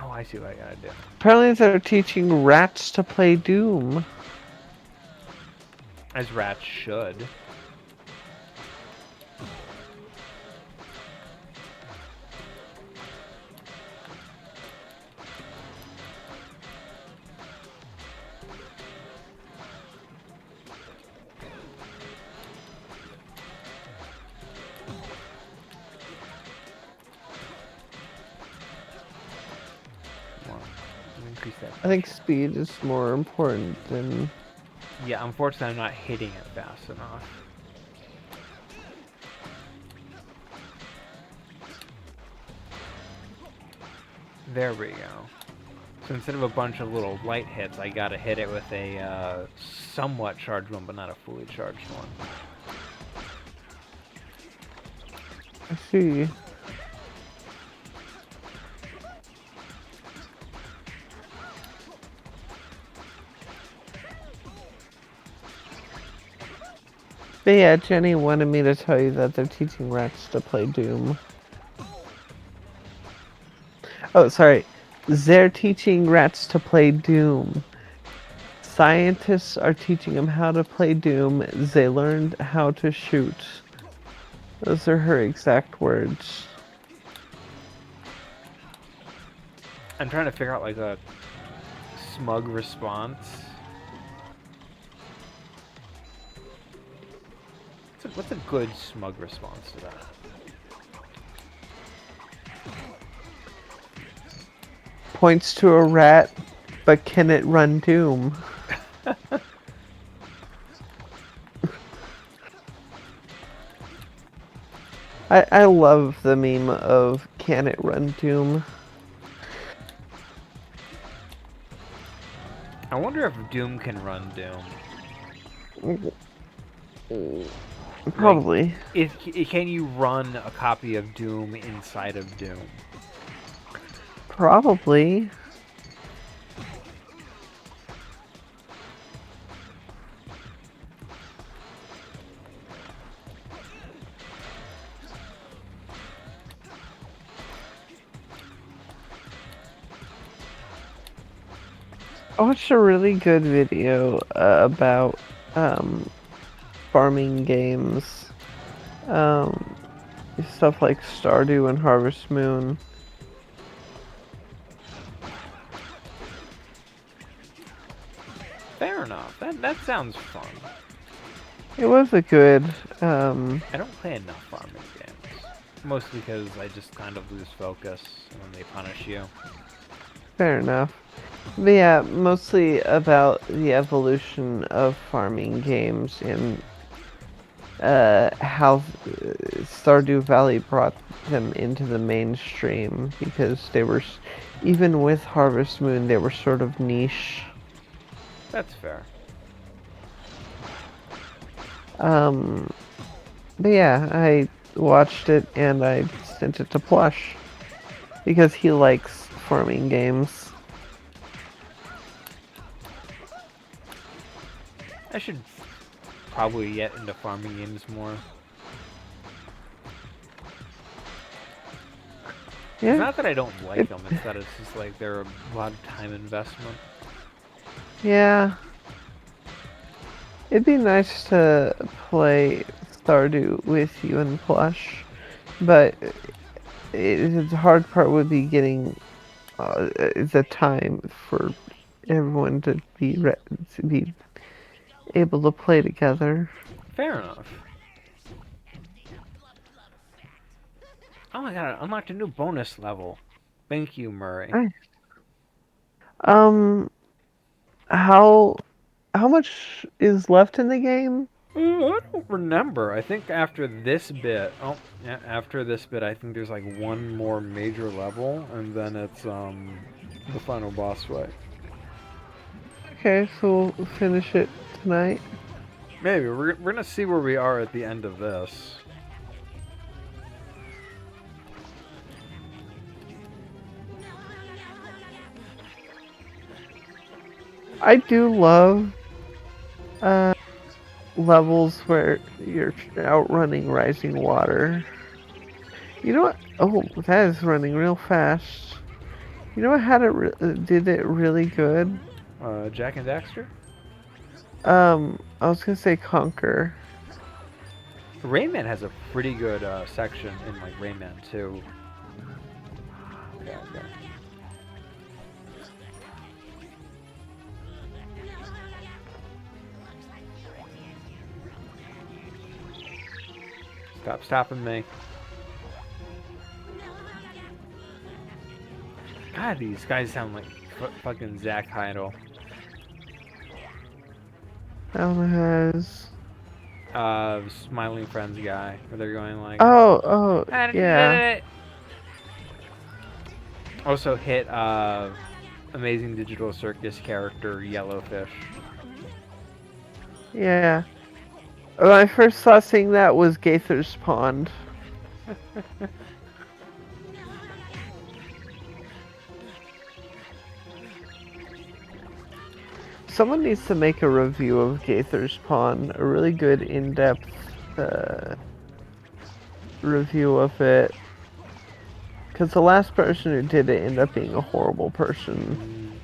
Oh, I see what I gotta do. Apparently they're teaching rats to play Doom. As rats should. Come on. Let me increase that. I think speed is more important than... Yeah, unfortunately I'm not hitting it fast enough. There we go. So instead of a bunch of little light hits, I gotta hit it with a somewhat charged one, but not a fully charged one. I see. But yeah, Jenny wanted me to tell you that they're teaching rats to play Doom. Oh, sorry. They're teaching rats to play Doom. Scientists are teaching them how to play Doom. They learned how to shoot. Those are her exact words. I'm trying to figure out like a smug response. What's a good smug response to that? Points to a rat, but can it run Doom? I love the meme of can it run Doom? I wonder if Doom can run Doom. Probably. Can you run a copy of Doom inside of Doom? Probably. I watched a really good video about farming games. stuff like Stardew and Harvest Moon. Fair enough. That sounds fun. It was a good. I don't play enough farming games. Mostly because I just kind of lose focus when they punish you. Fair enough. But yeah, mostly about the evolution of farming games and how Stardew Valley brought them into the mainstream because they were, even with Harvest Moon, they were sort of niche. That's fair. Um, but yeah, I watched it and I sent it to Plush because he likes farming games. I should probably get into farming games more. It's Yeah, not that I don't like them, it's that it's just like they're a lot of time investment. yeah. It'd be nice to play Stardew with you and Plush, but the hard part would be getting the time for everyone to be able to play together. Fair enough. Oh my god, I unlocked a new bonus level. Thank you, Murray. Nice. Um, how how much is left in the game? I don't remember. I think after this bit, oh, yeah, after this bit, I think there's like one more major level, and then it's the final boss fight. Okay, so we'll finish it tonight. Maybe we're gonna see where we are at the end of this. I do love uh levels where you're outrunning rising water. You know what? Oh, that is running real fast. You know what had did it really good? Jack and Daxter? I was gonna say Conquer. Rayman has a pretty good section in like Rayman 2. Okay, okay. Stop stopping me. God, these guys sound like fucking Zack Heidel. Alma has. Smiling Friends guy, where they're going like. Oh, yeah, Also hit Amazing Digital Circus character Yellowfish. yeah. When I first saw seeing that was Gaither's Pond. Someone needs to make a review of Gaither's Pond, a really good in-depth review of it. Because the last person who did it ended up being a horrible person.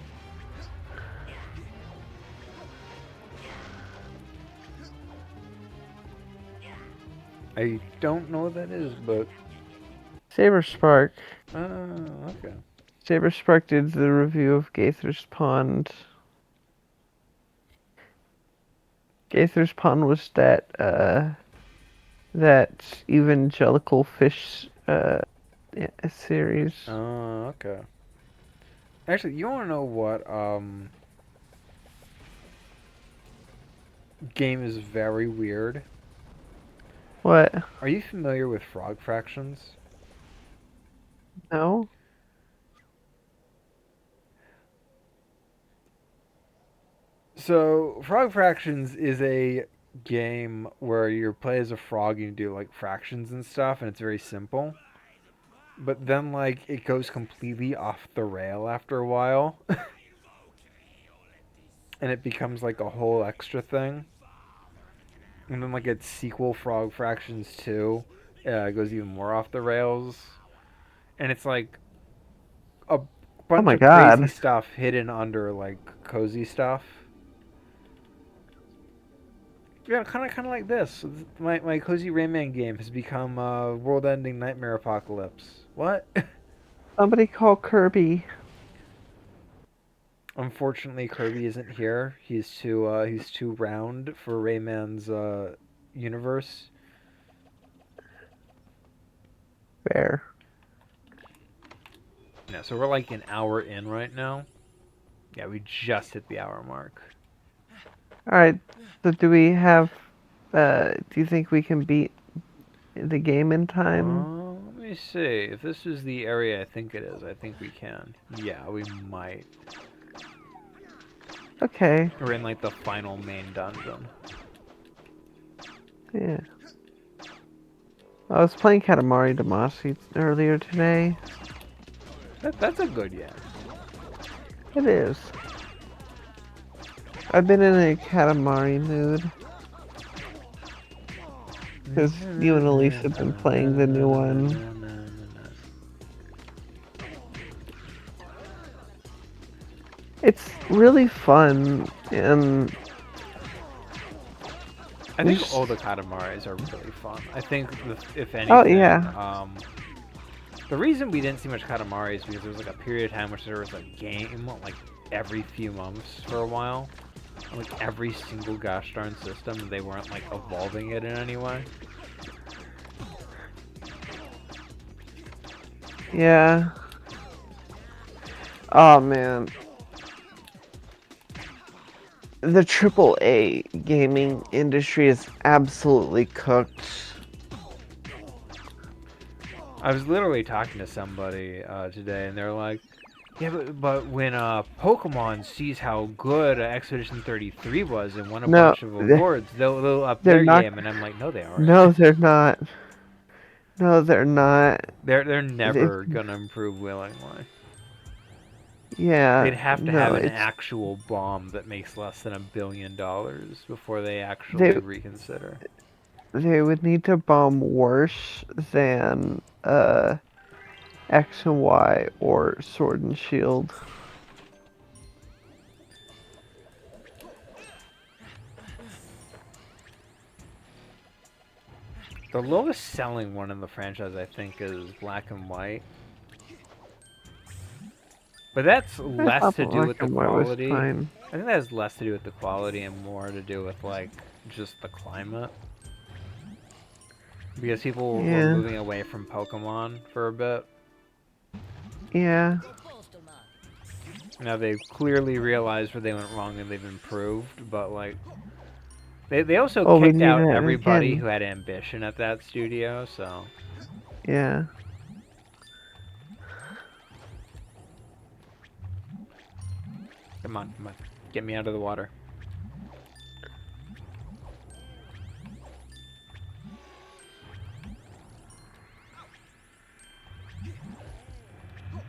I don't know what that is, but Saber Spark. okay. Saber Spark did the review of Gaither's Pond. Gaither's Pond was that evangelical fish series. Oh, okay. Actually, you want to know what game is very weird? What? Are you familiar with Frog Fractions? No? So, Frog Fractions is a game where you play as a frog and you do like fractions and stuff, and it's very simple. But then, like, it goes completely off the rail after a while, and it becomes like a whole extra thing. And then, like, its sequel, Frog Fractions 2, goes even more off the rails. And it's like a Oh bunch my of crazy god. stuff hidden under, like, cozy stuff. Yeah, kind of like this. My cozy Rayman game has become a world-ending nightmare apocalypse. What? Somebody call Kirby. Unfortunately, Kirby isn't here. He's too round for Rayman's universe. Fair. Yeah, so we're like an hour in right now. Yeah, we just hit the hour mark. Alright, so do we have, do you think we can beat the game in time? Let me see. If this is the area I think it is, I think we can. Yeah, we might. Okay, We're in like the final main dungeon. yeah. I was playing Katamari Damacy earlier today. That's a good game. It is. I've been in a Katamari mood. Because you and Elise have been playing the new one. It's really fun, and I think There's- all the Katamaris are really fun. I think, if anything, Oh, yeah. The reason we didn't see much Katamari is because there was like a period of time which there was a game like every few months for a while. On, like every single gosh darn system, and they weren't like evolving it in any way. yeah. Oh man. The AAA gaming industry is absolutely cooked. I was literally talking to somebody today, and they're like, "Yeah, but when Pokemon sees how good Expedition 33 was and won a No, bunch of awards, they'll up they're their not. game." And I'm like, "No, they aren't. No, they're not. No, they're not. They're They, never gonna improve willingly. yeah, They'd have to no, have an it's actual bomb that makes less than $1 billion before they actually they reconsider." they would need to bomb worse than X and Y or Sword and Shield. The lowest selling one in the franchise, I think, is Black and White. But that's I less thought to do Black with the and White was quality. fine. I think that has less to do with the quality and more to do with, like, just the climate. Because people were Yeah, moving away from Pokemon for a bit. yeah. Now they've clearly realized where they went wrong and they've improved, but, like, they also Oh, we kicked need out it everybody again. who had ambition at that studio, so... Yeah. Come on, come on. Get me out of the water.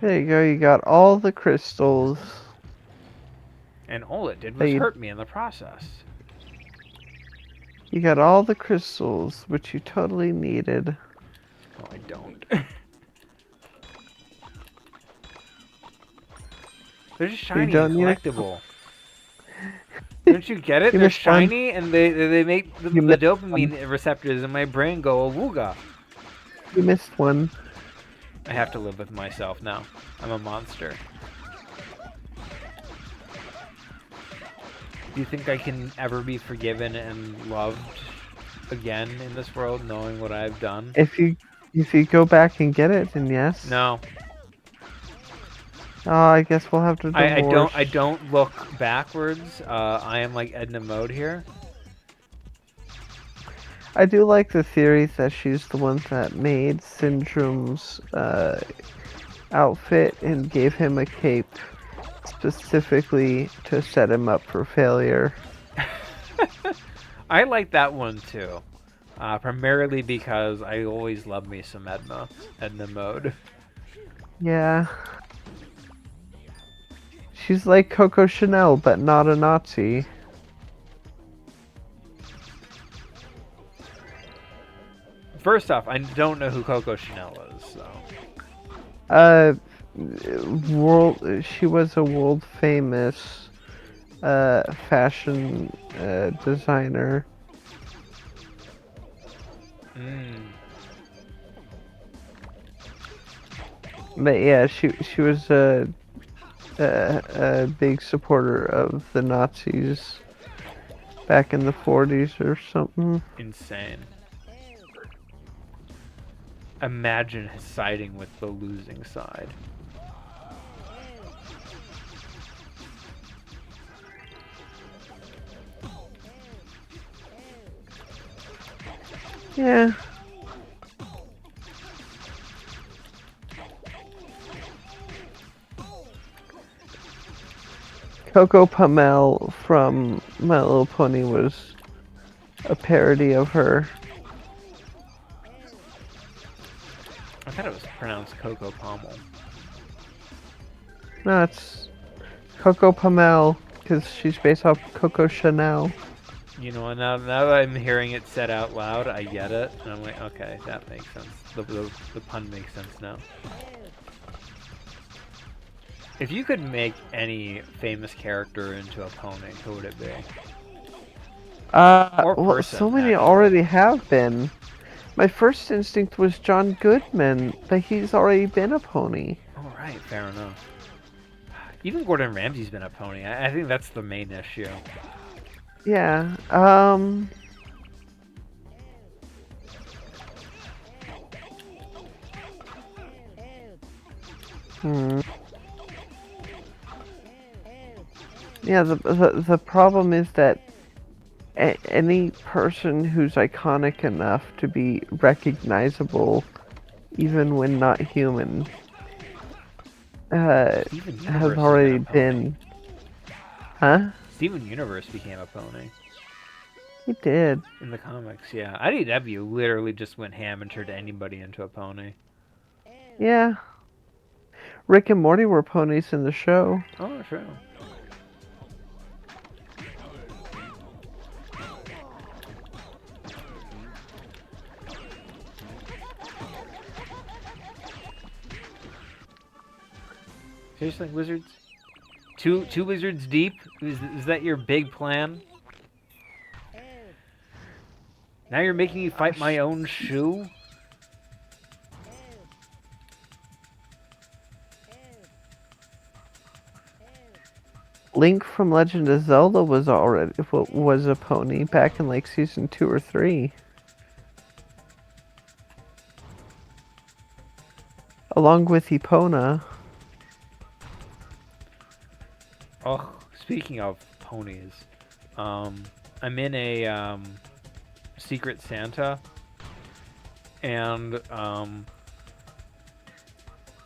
There you go. You got all the crystals And all it did that was hurt me in the process. you got all the crystals which you totally needed. No, I don't. They're just shiny and don't need a- collectible. Don't you get it? You They're missed one. shiny and they make the You missed dopamine receptors in my brain go awooga. You missed one. I have to live with myself now. I'm a monster. Do you think I can ever be forgiven and loved again in this world, knowing what I've done? If you go back and get it, then yes. No. Oh, I guess we'll have to divorce. I don't look backwards. I am like Edna Mode here. I do like the theory that she's the one that made Syndrome's outfit and gave him a cape specifically to set him up for failure. I like that one too. Primarily because I always love me some Edna Mode. Yeah. She's like Coco Chanel, but not a Nazi. First off, I don't know who Coco Chanel is, so. She was a world famous fashion designer. Mm. But yeah, she was a big supporter of the Nazis back in the 40s or something. Insane. Imagine siding with the losing side. Yeah. Coco Pamel from My Little Pony was a parody of her. I thought it was pronounced Coco Pommel. No, it's Coco Pamel because she's based off Coco Chanel. You know, now that I'm hearing it said out loud, I get it, and I'm like, okay, that makes sense. The pun makes sense now. If you could make any famous character into a pony, who would it be? Or Well, person, so many actually. already have been. My first instinct was John Goodman, but he's already been a pony. Oh, right, fair enough. Even Gordon Ramsay's been a pony. I think that's the main issue. Yeah. Hmm. Yeah, the problem is that any person who's iconic enough to be recognizable, even when not human, Steven has Universe has been already a pony. been. Huh? Steven Universe became a pony. He did. In the comics, yeah. IDW literally just went ham and turned anybody into a pony. Yeah. Rick and Morty were ponies in the show. Oh, true. Seriously, wizards? Two wizards deep? Is that your big plan? Now you're making me fight my own shoe? Link from Legend of Zelda was a pony back in like season 2 or 3. Along with Epona. Oh, speaking of ponies, I'm in a Secret Santa, and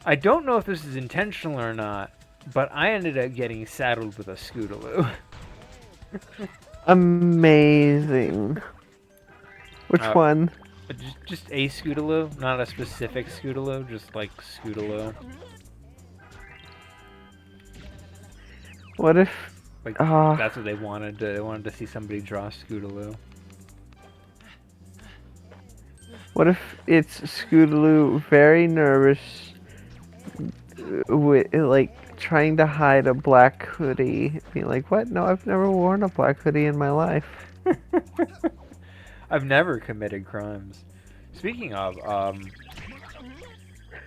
I don't know if this is intentional or not, but I ended up getting saddled with a Scootaloo. Amazing. Which Uh, one? just a Scootaloo, not a specific Scootaloo, just like Scootaloo. What if... Like Ah. that's what they wanted. They wanted to see somebody draw Scootaloo. What if it's Scootaloo very nervous, with, like, trying to hide a black hoodie, being like, what? No, I've never worn a black hoodie in my life. I've never committed crimes. Speaking of,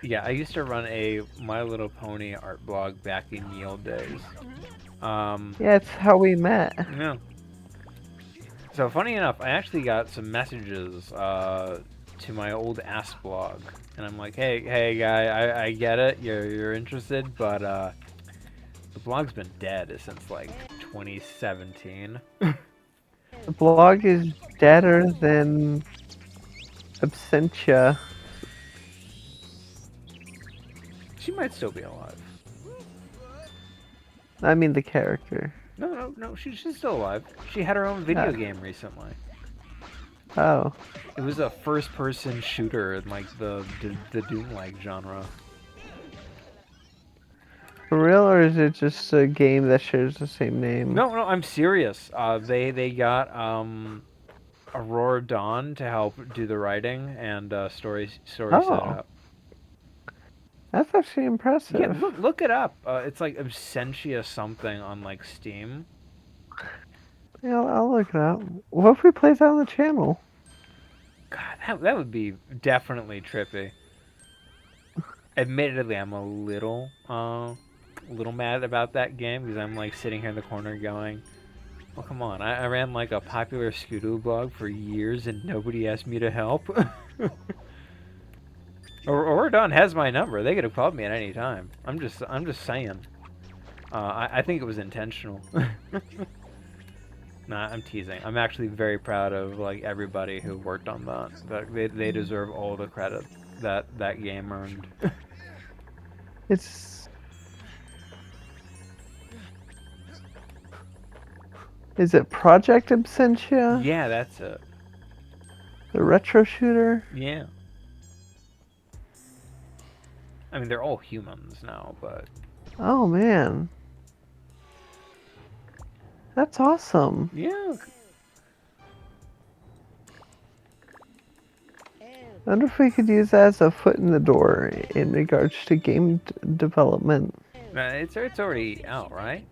yeah, I used to run a My Little Pony art blog back in the old days. Yeah, it's how we met. Yeah. So funny enough, I actually got some messages to my old ass blog, and I'm like, hey guy, I get it, you're interested, but the blog's been dead since like 2017. The blog is deader than Absentia. She might still be alive. I mean the character. No, she's still alive. She had her own video Ah. game recently. Oh. It was a first-person shooter in like the Doom-like genre. For real, or is it just a game that shares the same name? No, I'm serious. They got Aurora Dawn to help do the writing and story Oh. setup. That's actually impressive. Yeah, look it up. It's like Absentia something on like Steam. Yeah, I'll look it up. What if we play that on the channel? God, That would be definitely trippy. Admittedly, I'm a little mad about that game because I'm like sitting here in the corner going, "Well, come on! I ran like a popular Scooter blog for years and nobody asked me to help." Or Don has my number. They could have called me at any time. I'm just saying. I think it was intentional. Nah, I'm teasing. I'm actually very proud of like everybody who worked on that. They deserve all the credit that game earned. It's is it Project Absentia? Yeah, that's it. The retro shooter? Yeah. I mean, they're all humans now, but Oh man. That's awesome. yeah. I wonder if we could use that as a foot in the door in regards to game development. It's already out, right?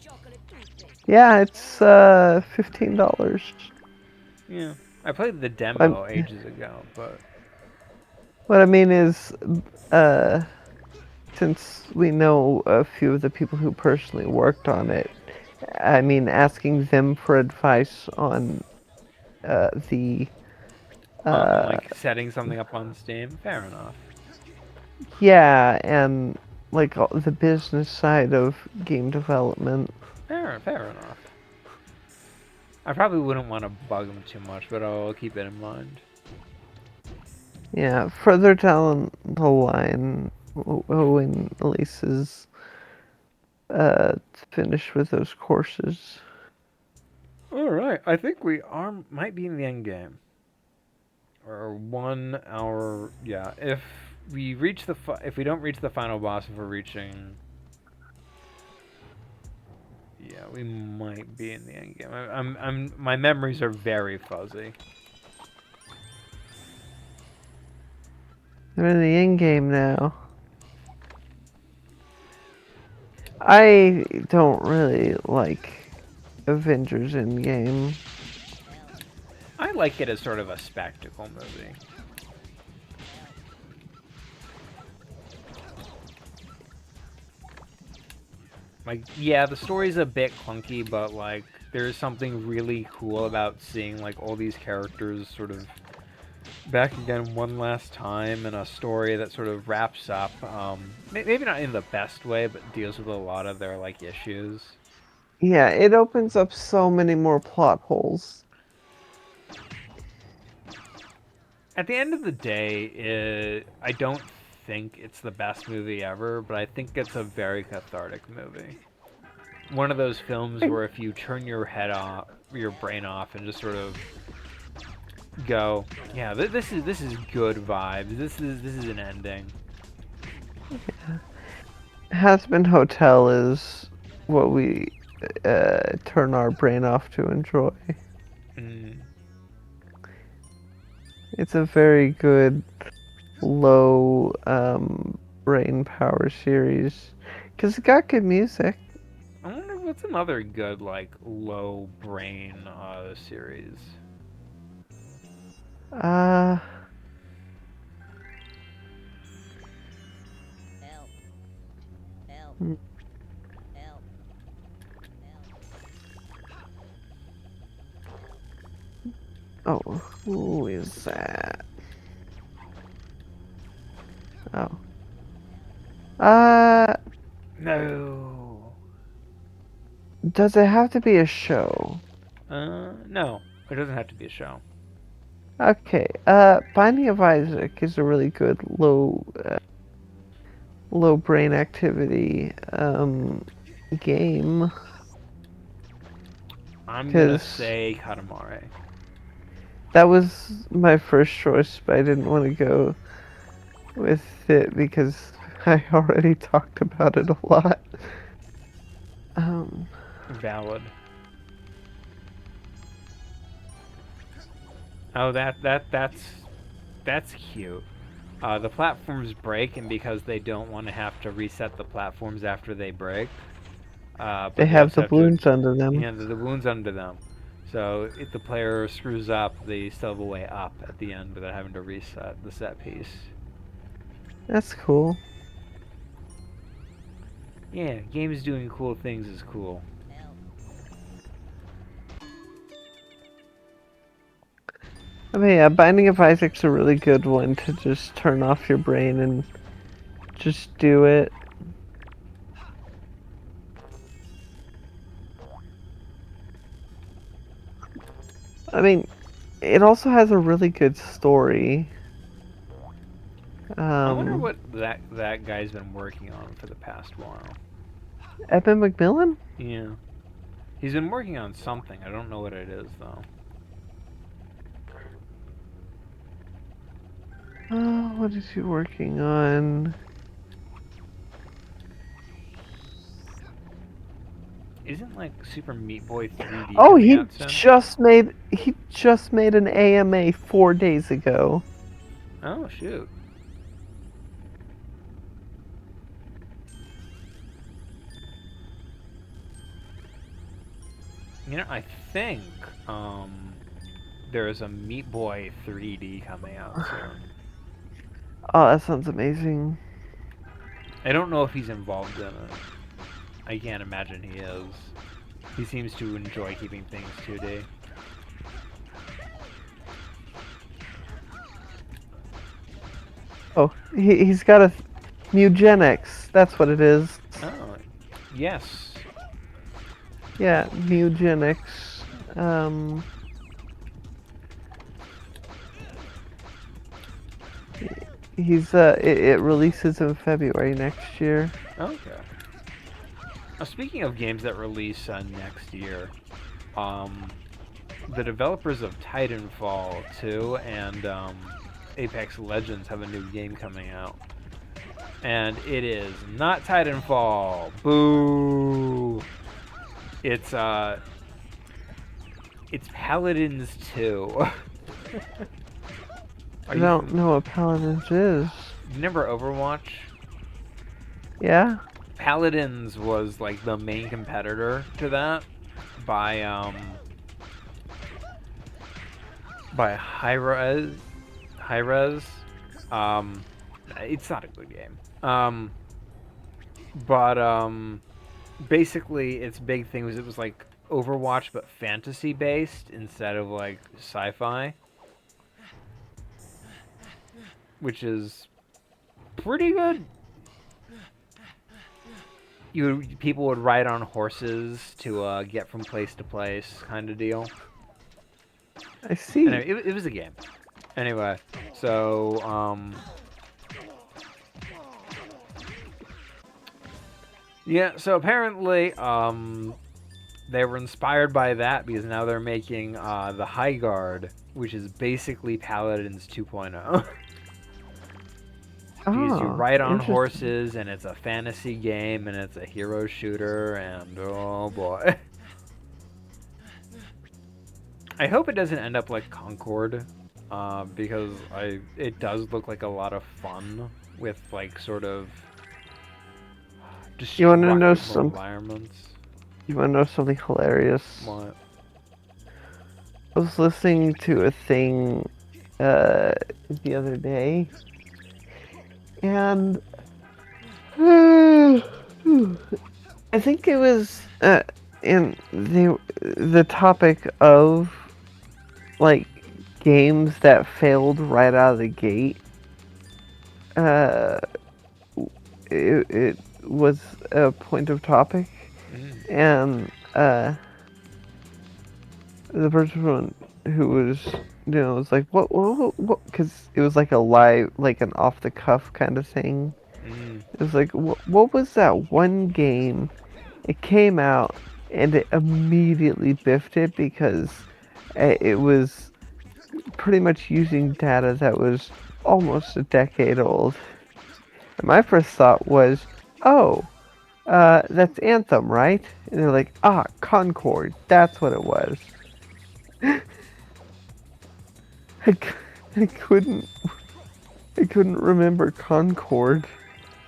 Yeah, it's $15. Yeah. I played the demo ages ago, but What I mean is, uh, since we know a few of the people who personally worked on it, I mean, asking them for advice on the like setting something up on Steam, fair enough. yeah, and like the business side of game development. Fair enough. I probably wouldn't want to bug them too much, but I'll keep it in mind. Yeah, further down the line, when Elise is finished with those courses. All right, I think we might be in the end game. Or 1 hour, yeah. If we reach if we don't reach the final boss, if we're reaching, yeah, we might be in the end game. My memories are very fuzzy. They're in the end game now. I don't really like Avengers Endgame. I like it as sort of a spectacle movie. Like, yeah, the story's a bit clunky, but like, there's something really cool about seeing like all these characters sort of back again one last time in a story that sort of wraps up, maybe not in the best way, but deals with a lot of their like issues. Yeah, it opens up so many more plot holes. At the end of the day, I don't think it's the best movie ever, but I think it's a very cathartic movie. One of those films where if you turn your head off, your brain off, and just sort of go, yeah, this is good vibes. This is an ending. Hazbin Hotel is what we turn our brain off to enjoy. Mm. It's a very good low brain power series because it got good music. I wonder what's another good like low brain series. Uh, Help. Help. Hmm. Help. oh, who is that? Oh. No. Does it have to be a show? No. It doesn't have to be a show. Okay. Binding of Isaac is a really good low brain activity game. I'm gonna 'Cause say Katamari. that was my first choice, but I didn't want to go with it because I already talked about it a lot. Valid. Oh, that's cute. The platforms break, and because they don't want to have to reset the platforms after they break, but They they have also the have to, balloons under them. yeah, the balloons under them. So if the player screws up, they still have a way up at the end without having to reset the set piece. That's cool. Yeah, games doing cool things is cool. Help. I mean, yeah, Binding of Isaac's a really good one to just turn off your brain and just do it. I mean, it also has a really good story. I wonder Um, what that guy's been working on for the past while. Eben McMillan? Yeah. He's been working on something. I don't know what it is, though. What is he working on? Isn't, like, Super Meat Boy 3D Oh, coming he out soon? just made an AMA 4 days ago. Oh, shoot. You know, I think, there's a Meat Boy 3D coming out soon. Oh, that sounds amazing. I don't know if he's involved in it. I can't imagine he is. He seems to enjoy keeping things 2D. Oh, he's got a Mugenics. That's what it is. Oh, yes. Yeah, Mugenics. It releases in February next year. Okay. Now, speaking of games that release next year, the developers of Titanfall 2 and Apex Legends have a new game coming out. And it is not Titanfall. Boo! It's Paladins 2. I don't know what Paladins is. Remember Overwatch? Yeah? Paladins was like the main competitor to that by Hi-Rez. It's not a good game. But basically its big thing was it was like Overwatch but fantasy based instead of like sci-fi, which is pretty good. People would ride on horses to get from place to place, kind of deal. I see. Anyway, it was a game. Anyway, so yeah, so apparently they were inspired by that because now they're making the High Guard, which is basically Paladins 2.0. Because you Oh, ride on interesting. horses, and it's a fantasy game, and it's a hero shooter, and oh boy. I hope it doesn't end up like Concord, because it does look like a lot of fun with like sort of You want to know destructible environments. You want to know something hilarious? What? I was listening to a thing the other day, and I think it was in the topic of like games that failed right out of the gate. Uh, it was a point of topic, and the person who was was like what, because it was like a live, like an off the cuff kind of thing. It was like what was that one game, it came out and it immediately biffed it because it was pretty much using data that was almost a decade old. And my first thought was, oh, that's Anthem, right? And they're like, ah, Concord, that's what it was. I, I couldn't remember Concord.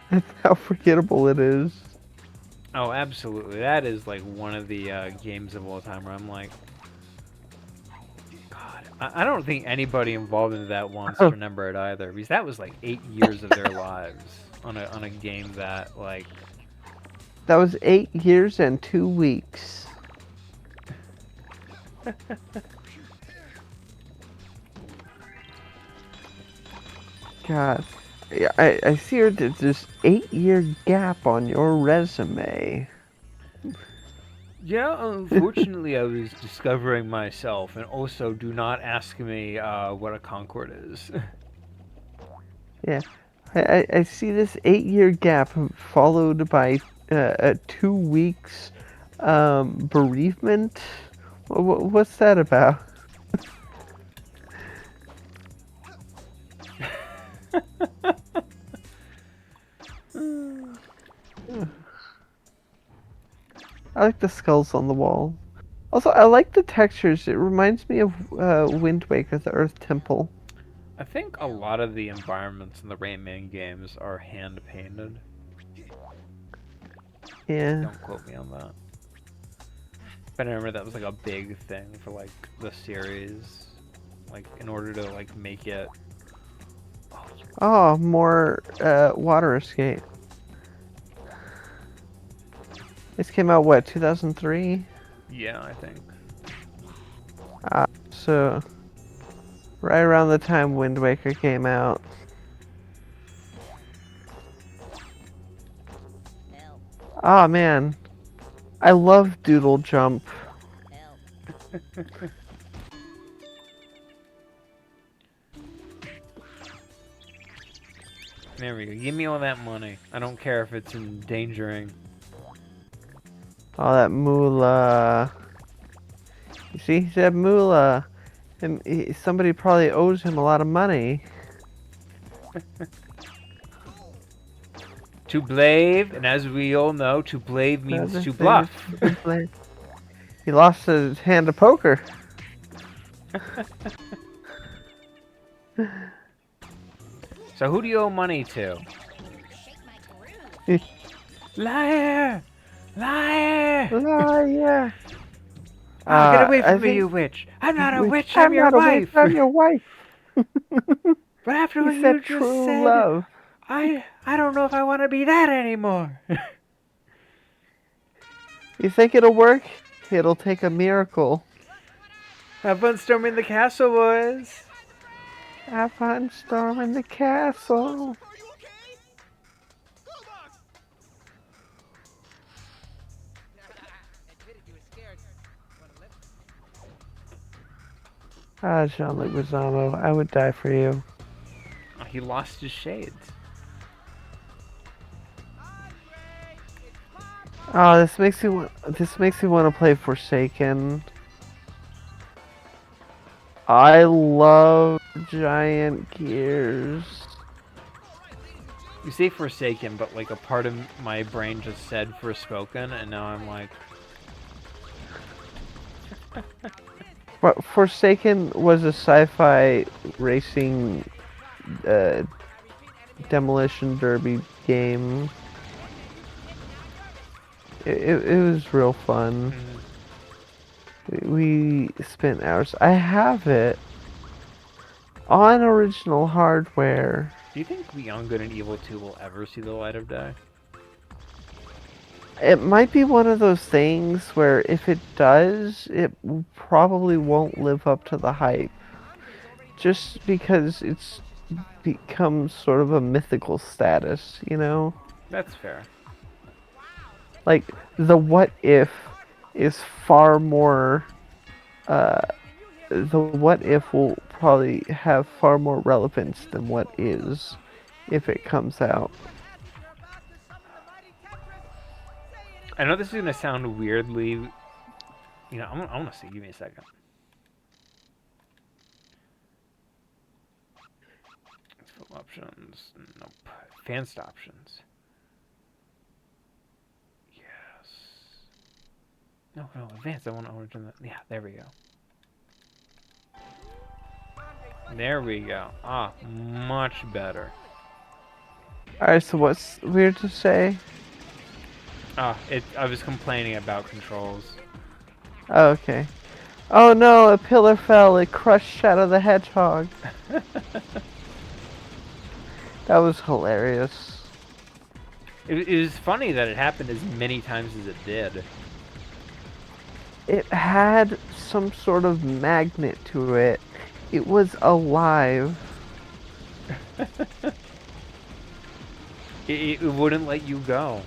That's how forgettable it is. Oh, absolutely. That is like one of the games of all time where I'm like, I don't think anybody involved in that wants to remember it either, because that was like 8 years of their lives on a game that like. That was 8 years and 2 weeks. God. Yeah, I see here there's this 8-year gap on your resume. Yeah, unfortunately, I was discovering myself, and also do not ask me what a Concord is. Yeah. I see this 8-year gap followed by 2 weeks bereavement. What's that about? I like the skulls on the wall. Also, I like the textures. It reminds me of Wind Waker, the Earth Temple. I think a lot of the environments in the Rayman games are hand painted. Yeah. Don't quote me on that. But I remember that was like a big thing for like the series, like in order to like make it. Oh, more water escape. This came out what, 2003? Yeah, I think. So right around the time Wind Waker came out. Help. Oh man, I love Doodle Jump. Help. There we go. Give me all that money. I don't care if it's endangering. Oh, that moolah. You see, he said moolah. And somebody probably owes him a lot of money. To blave, and as we all know, to blave means Another to thing bluff. is to play. He lost his hand of poker. So who do you owe money to? Shake my groove. Liar! Liar! Oh, yeah. Ah, get away I from me, think you witch! I'm not a witch, I'm I'm your not a witch, wife! I'm your wife. But after He what said you just true said, love. I don't know if I want to be that anymore. You think it'll work? It'll take a miracle. Have fun storming the castle, boys. Have fun storming the castle. Are you okay? Hold on! Admitted you were scared. Wanna live? Ah, Jean-Luc Lozano, I would die for you. Oh, he lost his shades. Andre! It's Papa! Oh, this makes me want to play Forsaken. I love giant gears. You say Forsaken, but like a part of my brain just said Forspoken, and now I'm like, But Forsaken was a sci-fi racing demolition derby game. It was real fun. We spent hours. I have it on original hardware. do you think Beyond Good and Evil 2 will ever see the light of day? It might be one of those things where if it does, it probably won't live up to the hype. Just because it's become sort of a mythical status, you know? That's fair. Like, the what if is far more. The what if will probably have far more relevance than what is if it comes out. You're about to summon the mighty Tetris? Say it I know this is gonna sound weirdly, you know. I want to see. Give me a second. Film options. Nope. Advanced options. Yes. No, advanced. I want to turn that. Yeah, there we go. There we go. Ah, much better. Alright, so what's weird to say? Ah, I was complaining about controls. Oh, okay. Oh no, a pillar fell. It crushed Shadow the Hedgehog. That was hilarious. It was funny that it happened as many times as it did. It had some sort of magnet to it. It was alive. It wouldn't let you go.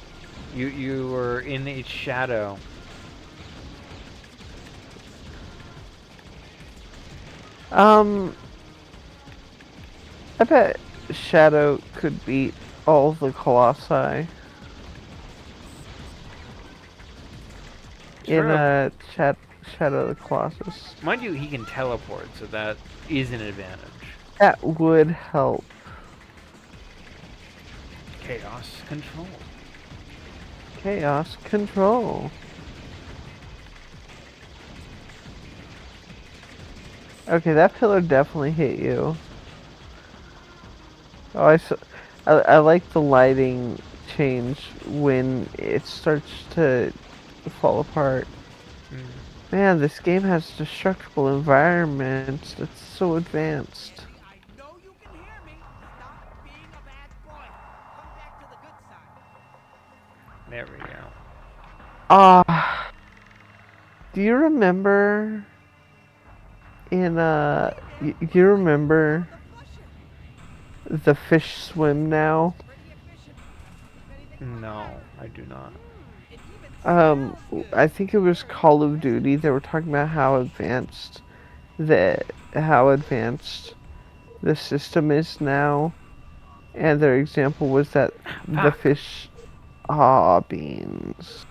You were in its shadow. Um, I bet Shadow could beat all the Colossi in True. Shadow of the Colossus. Mind you, he can teleport, so that is an advantage. That would help. Chaos control. Chaos control. Okay, that pillar definitely hit you. Oh, I like the lighting change when it starts to fall apart. Mm. Man, this game has destructible environments. It's so advanced. Andy, I know you can hear me. Stop being a bad boy. Come back to the good side. There we go. Ah, do you remember in you remember The flusher. the fish swim now? Pretty efficient. If anything, No, I do not. it even Um, smells good. I think it was Call of Duty. They were talking about the how advanced the system is now, and their example was that the Fuck. fish beans.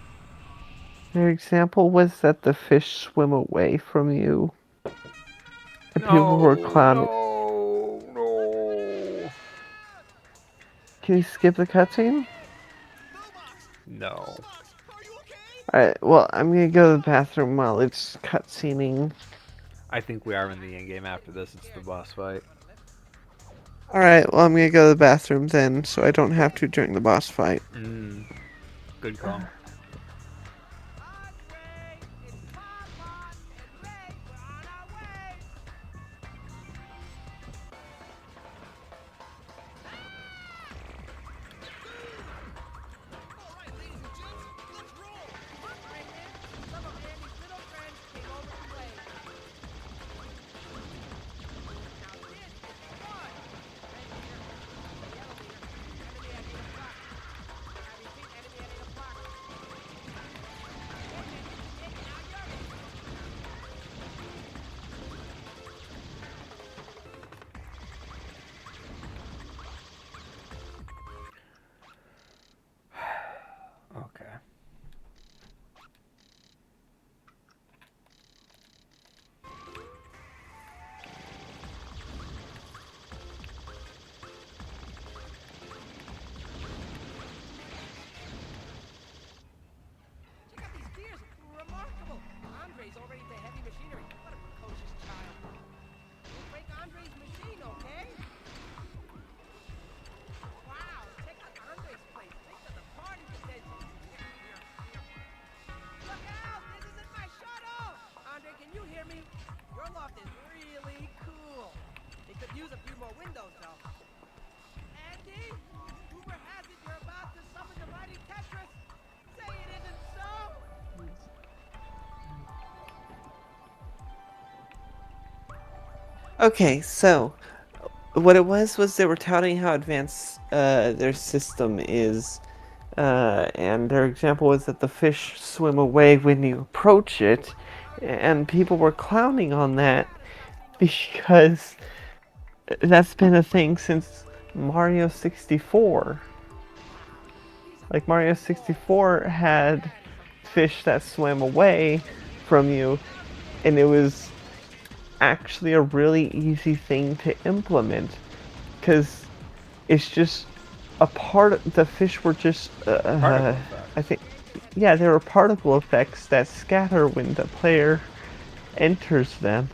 Their example was that the fish swim away from you, and people were No, clowning. no, no. Can you skip the cutscene? No. Alright, well, I'm gonna go to the bathroom while it's cutscening. I think we are in the end game after this. It's the boss fight. Alright, well, I'm gonna go to the bathroom then, so I don't have to during the boss fight. Mm, good call. Andre, it's Papa and Ray. We're on our way. All right, ladies and gents, let's roll. Rayman, some of Andy's little friends came over to play. Now this is fun. Red leader, yellow leader, enemy at 8 o'clock. I repeat, enemy at 8 o'clock. Okay, this is it. Now you're in. Okay. Check out these gears. Remarkable. Andre's already into heavy machinery. What a precocious child. Don't break Andre's machine, okay? Wow, check out Andre's place. Think of the party potential. Look out! This isn't my shuttle! Andre, can you hear me? Your loft is really cool. It could use a few more windows, though. Andy, rumor has it you're about to summon the mighty Tetris. Say it isn't so. Okay, so what it was they were touting how advanced their system is, and their example was that the fish swim away when you approach it, and people were clowning on that because that's been a thing since Mario 64. Like Mario 64 had fish that swam away from you, and it was actually a really easy thing to implement because it's just a part the fish were just Particle effect. I think, yeah, there were particle effects that scatter when the player enters them.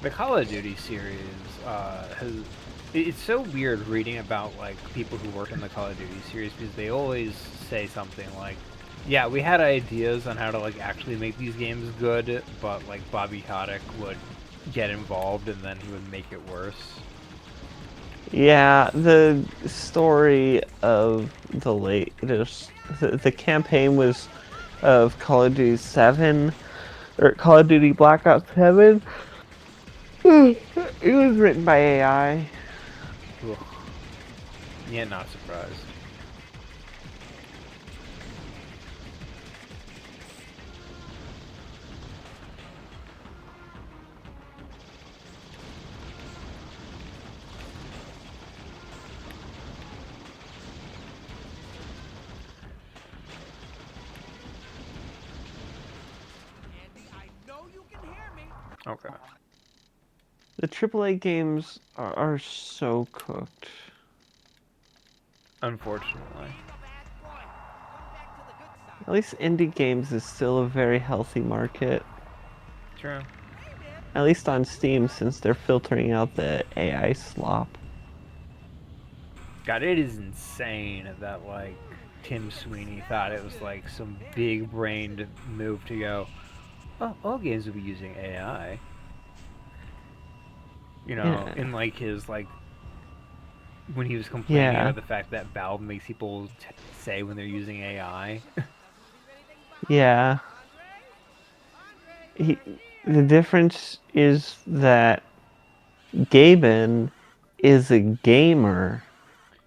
The Call of Duty series has. It's so weird reading about like people who work in the Call of Duty series because they always say something like, "Yeah, we had ideas on how to like actually make these games good, but like Bobby Kotick would get involved and then he would make it worse." Yeah, the story of the campaign was of Call of Duty 7 or Call of Duty Black Ops 7. It was written by AI. Ugh. Yeah, not surprised. Andy, I know you can hear me. Okay. The AAA games are so cooked. Unfortunately. Being a bad boy. Come back to the good side. At least indie games is still a very healthy market. True. Hey, man. At least on Steam, since they're filtering out the AI slop. God, it is insane that like Tim Sweeney thought it was like some big-brained move to go, "Oh, all games will be using AI." You know, Yeah, in like his like when he was complaining yeah, about the fact that Valve makes people say when they're using AI. Doesn't leave anything behind. yeah. Andre? Andre, He, over the here. difference is that Gaben is a gamer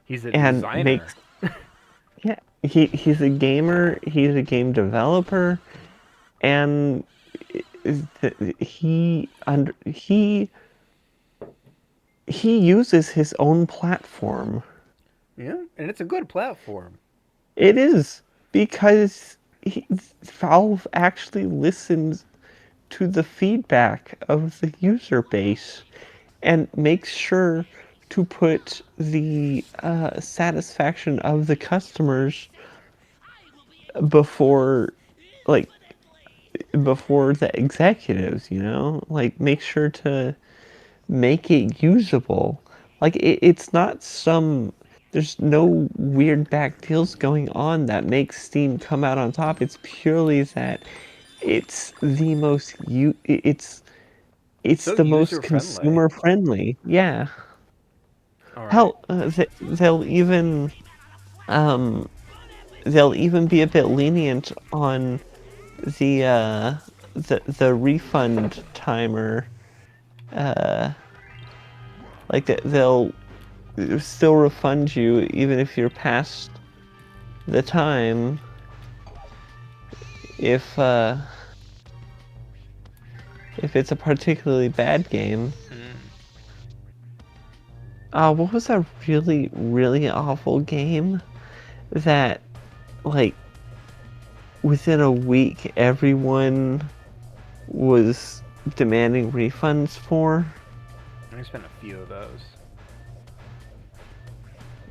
He's a and designer. makes yeah. He's a gamer. He's a game developer, and he uses his own platform. Yeah, and it's a good platform. It is because Valve actually listens to the feedback of the user base and makes sure to put the satisfaction of the customers before, like, before the executives. Like, make sure to make it usable. Like, it's not some. There's no weird back deals going on that makes Steam come out on top. It's purely that it's the most you. It's So the most user friendly. consumer friendly. Yeah. All right. Hell, um they'll even be a bit lenient on the the refund timer. Uh, like they'll still refund you even if you're past the time if if it's a particularly bad game. Mm. What was a really really awful game that like within a week everyone was demanding refunds for? There's been a few of those.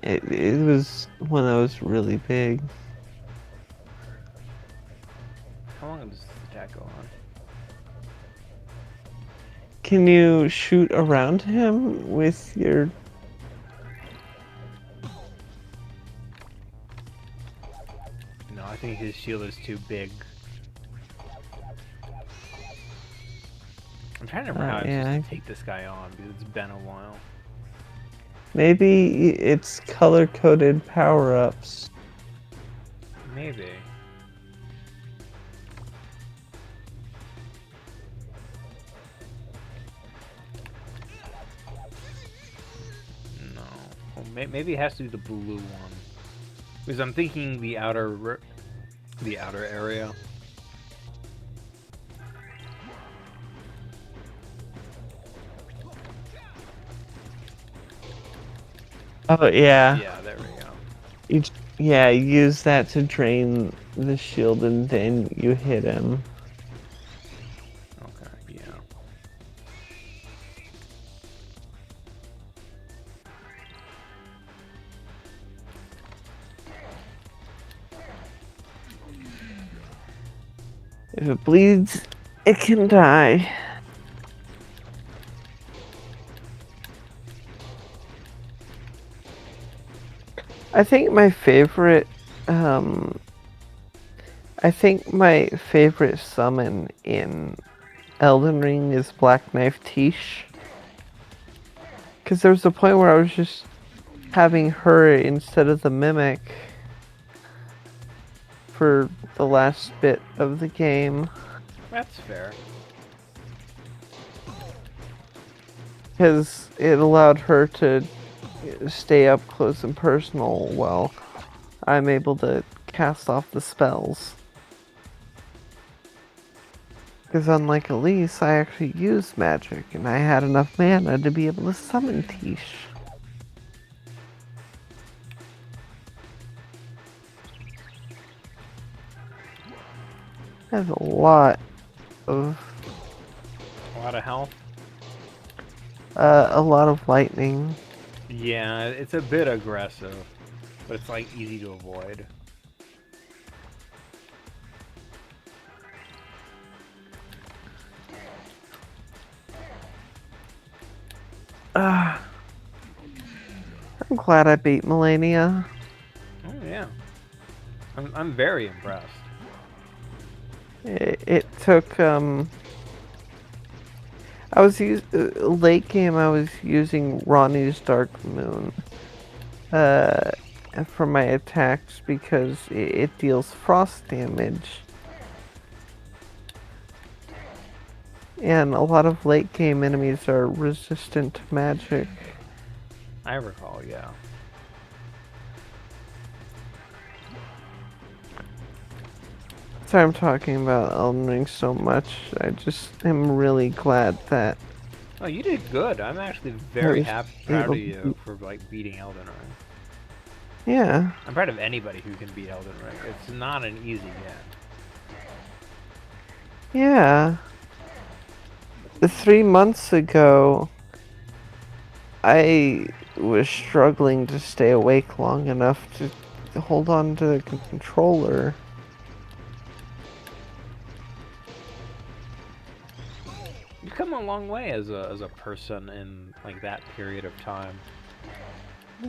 It was one that was really big. How long does this attack go on? Can you shoot around him with your... No, I think his shield is too big. I'm trying to remember how I'm supposed yeah, to take this guy on because it's been a while. maybe it's color-coded power-ups. Maybe. No. Well, maybe it has to be the blue one. Because I'm thinking the outer area. Oh yeah, Yeah, there we go. you, yeah, you use that to drain the shield and then you hit him. Okay, yeah. If it bleeds, it can die. I think my favorite, um, I think my favorite summon in Elden Ring is Black Knife Tish. Because there was a point where I was just having her instead of the Mimic for the last bit of the game. That's fair. Because it allowed her to stay up close and personal while I'm able to cast off the spells. Because unlike Elise, I actually used magic, and I had enough mana to be able to summon Tish. That's a lot of Health. a lot of lightning. Yeah, it's a bit aggressive, but it's like easy to avoid. I'm glad I beat Melania. Oh yeah, I'm very impressed. It took I was late game. I was using Ronnie's Dark Moon for my attacks because it deals frost damage, and a lot of late game enemies are resistant to magic. I recall, yeah. Sorry, I'm talking about Elden Ring so much. I just am really glad that Oh, you did good. I'm actually I very was happy, proud able of to you for like beating Elden Ring. Yeah. I'm proud of anybody who can beat Elden Ring. It's not an easy game. Yeah. 3 months ago, I was struggling to stay awake long enough to hold on to the controller. You've come a long way as a person in like that period of time.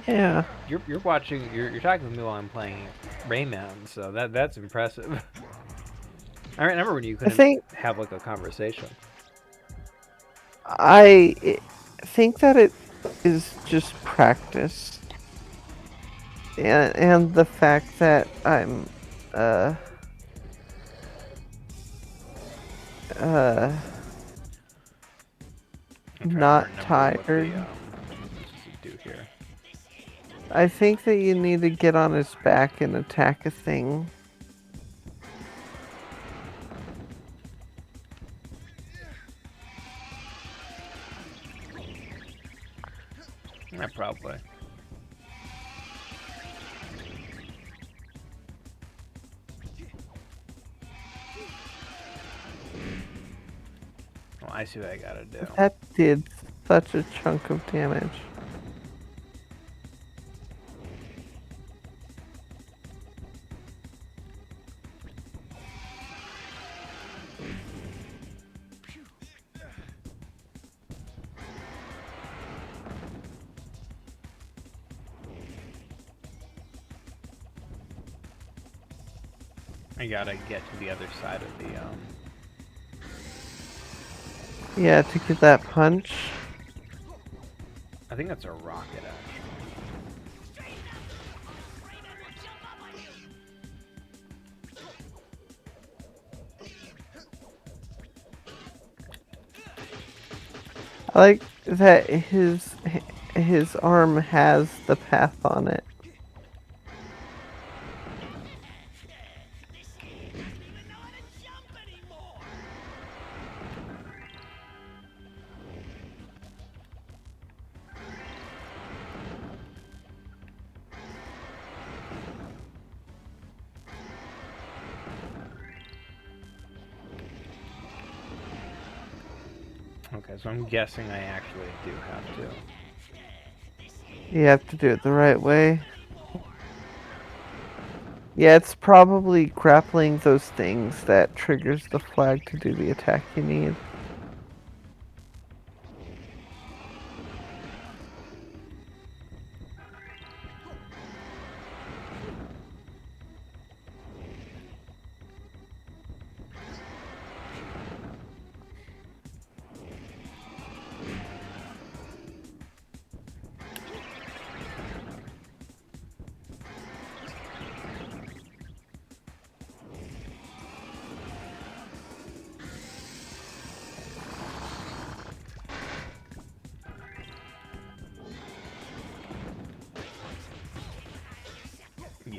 Yeah. You're watching. You're talking with me while I'm playing Rayman, so that's impressive. I remember when you I couldn't think have like a conversation. I think that it is just practice. And the fact that I'm uh uh I'm trying to not remember what the tired. to do here. I think that you need to get on his back and attack a thing. Yeah, probably. Well, I see what I gotta do. That did such a chunk of damage. I gotta get to the other side of the Yeah, to get that punch. I think that's a rocket actually. I like that his arm has the path on it. Okay, so I'm guessing I actually do have to. You have to do it the right way. Yeah, it's probably grappling those things that triggers the flag to do the attack you need.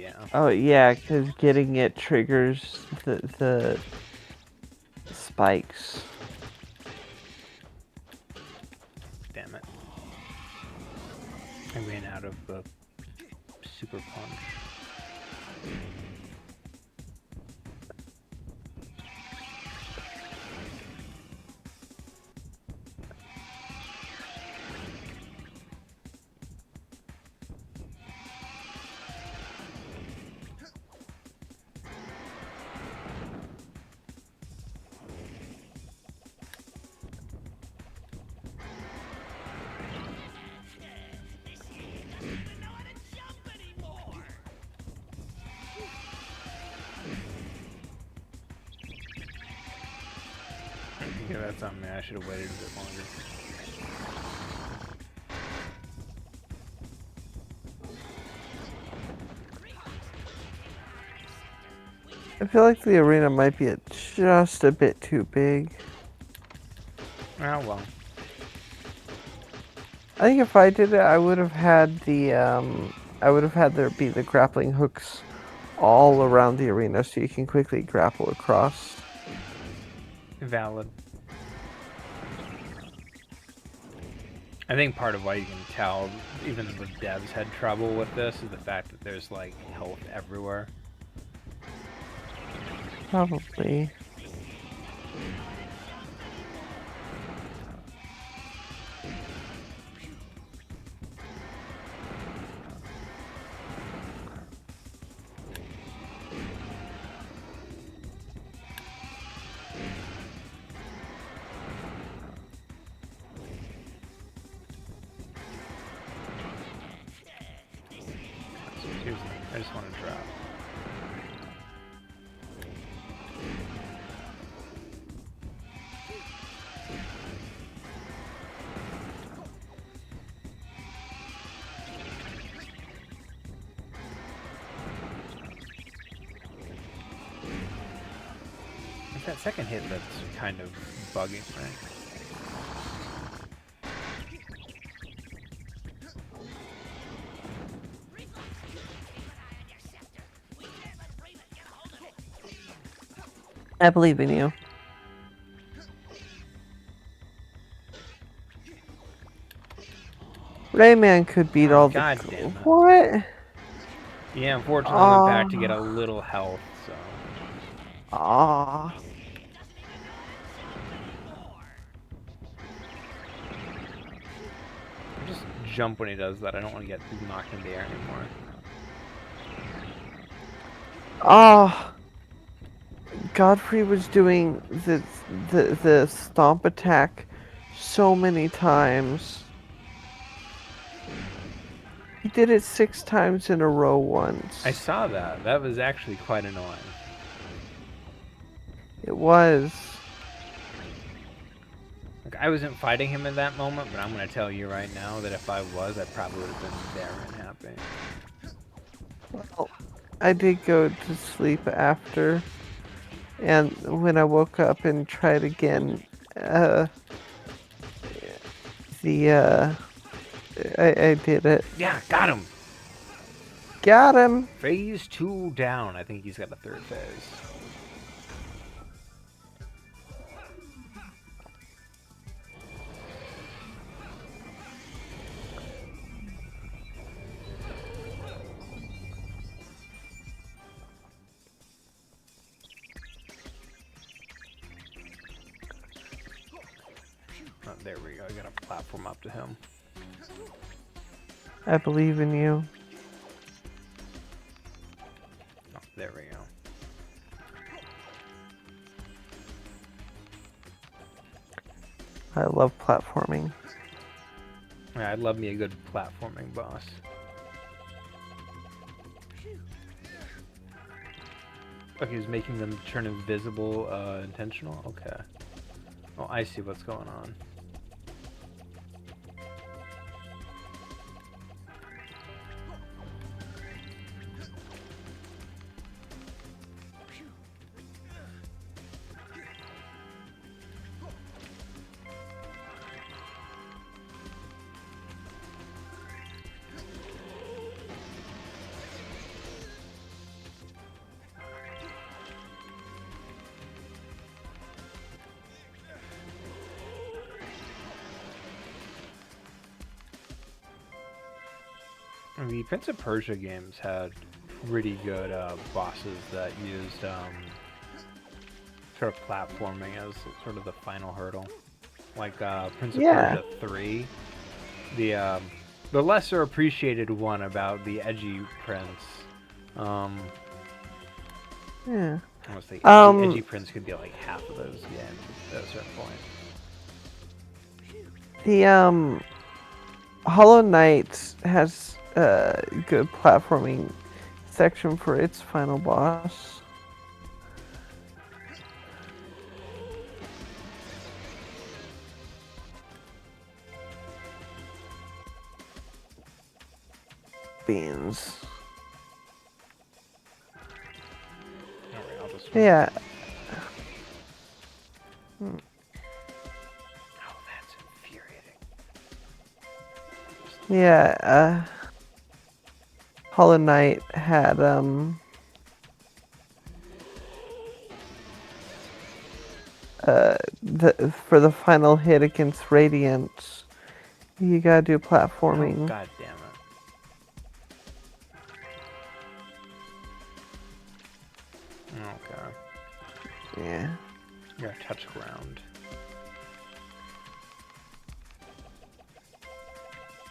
Yeah. Oh yeah, because getting it triggers the spikes. Damn it. I ran out of the super punch. Yeah, that's on me. I should have waited a bit longer. I feel like the arena might be just a bit too big. Oh well. I think if I did it, I would have had I would have had there be the grappling hooks all around the arena so you can quickly grapple across. Valid. I think part of why you can tell even the devs had trouble with this is the fact that there's like health everywhere. Probably. Seriously, I just want to drop. It's that second hit that's kind of bugging, right? I believe in you. Rayman could beat Oh, all the. God damn it. What? Yeah, unfortunately, I went back to get a little health, so. Ah. I just jump when he does that. I don't want to get knocked in the air anymore. Ah. Godfrey was doing the stomp attack so many times. He did it 6 times in a row once. I saw that. That was actually quite annoying. It was. Like, I wasn't fighting him in that moment, but I'm going to tell you right now that if I was, I probably would have been there and happy. Well, I did go to sleep after, and when I woke up and tried again, I did it. Yeah, got him! Got him! Phase 2 down. I think he's got a third phase. Oh, there we go. I got a platform up to him. I believe in you. Oh, there we go. I love platforming. Yeah, I'd love me a good platforming boss. Okay, he's making them turn invisible, intentional? Okay. Oh, I see what's going on. The Prince of Persia games had pretty good bosses that used sort of platforming as sort of the final hurdle. Like Prince of Yeah. Persia 3, the lesser appreciated one about the edgy prince. Um, Yeah. I want to say edgy Um, prince could be like half of those games at a certain point. the Hollow Knight has a good platforming section for its final boss. Beans. Alright, I'll just. Yeah. Oh, that's infuriating. Yeah. Hollow Knight had for the final hit against Radiant, you gotta do Oh, platforming. god damn it. Okay. Yeah. You gotta touch ground.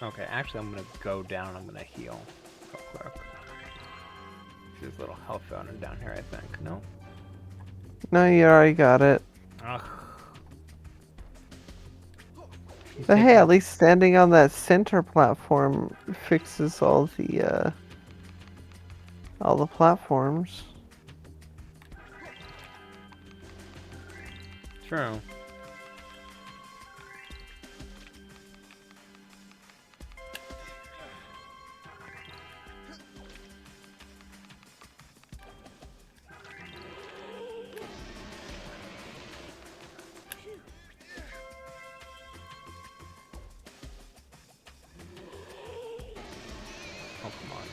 Okay, actually I'm gonna go down, I'm gonna heal real quick. There's a little health fountain down here, I think. No? No, you already got it. Ugh. He's But hey, taking- at least standing on that center platform fixes all the platforms. True. Oh, come on.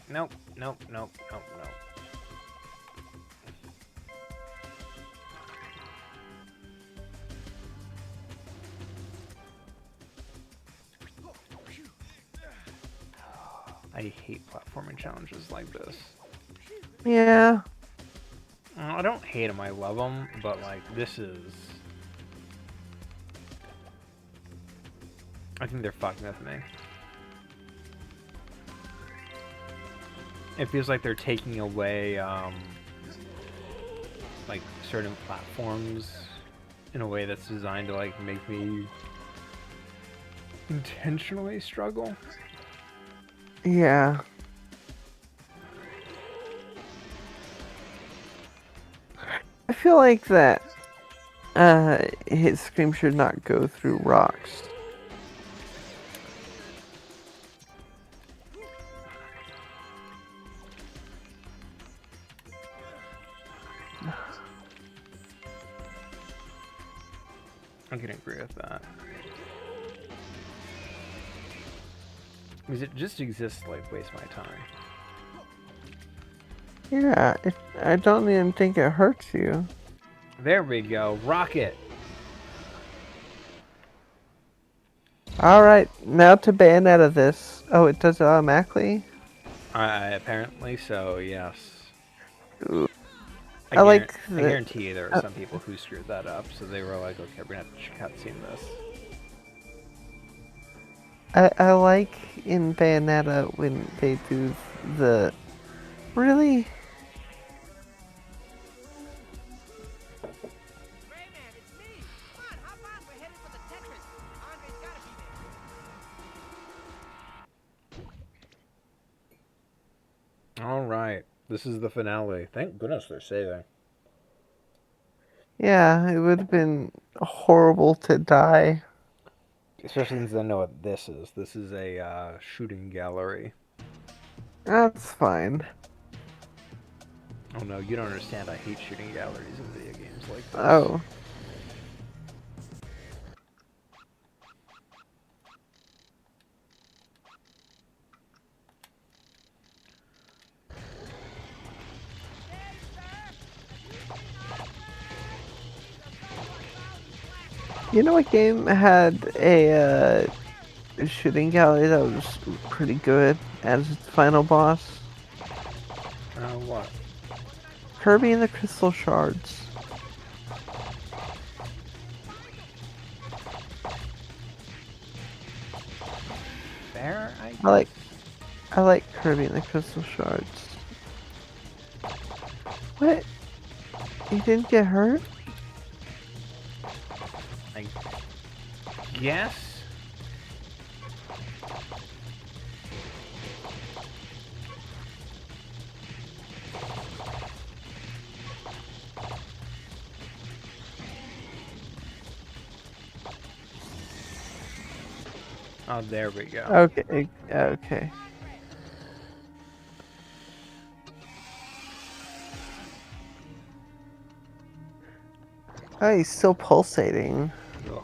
Nope, nope, nope, nope, nope. I hate platforming challenges like this. Yeah. I don't hate them, I love them, but like, this is... I think they're fucking with me. It feels like they're taking away, like, certain platforms in a way that's designed to, like, make me intentionally struggle. Yeah. I feel like that his scream should not go through rocks. I can agree with that. Because it just exists to, like, waste my time. Yeah, I don't even think it hurts you. There we go. Rocket! Alright, now to Bayonetta this. Oh, it does it automatically? Apparently so, yes. Ooh. I, I like I the- guarantee you there were some people who screwed that up, so they were like, okay, we're gonna have to cutscene this. I like in Bayonetta when they do the... Really? Rayman, it's me! Come on, hop on, we're headed for the Tetris. Andre's gotta be there. Alright, this is the finale. Thank goodness they're saving. Yeah, it would have been horrible to die. Especially since I know what this is. This is a shooting gallery. That's fine. Oh no, you don't understand. I hate shooting galleries in video games like this. Oh. You know what game had a shooting gallery that was pretty good as its final boss? What? Kirby and the Crystal Shards. Fair, I guess. I like Kirby and the Crystal Shards. What? You didn't get hurt? I guess. Oh, there we go. Okay, okay. Oh, he's still pulsating. Ugh.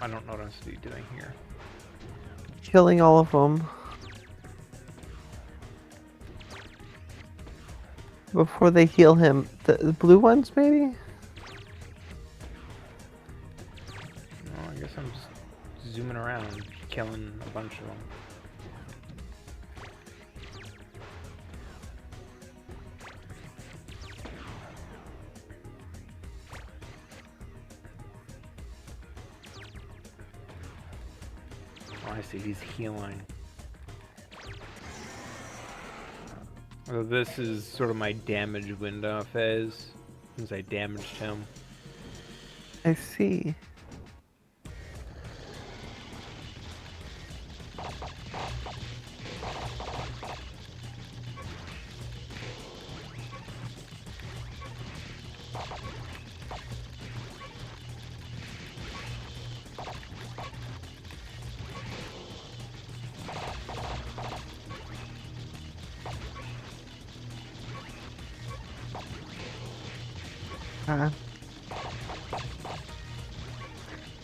I don't know what I'm supposed to be doing here. Killing all of them. Before they heal him. The blue ones, maybe? Oh, I guess I'm just zooming around, killing a bunch of them. Oh, I see, he's healing. Well, this is sort of my damage window phase, since I damaged him. I see.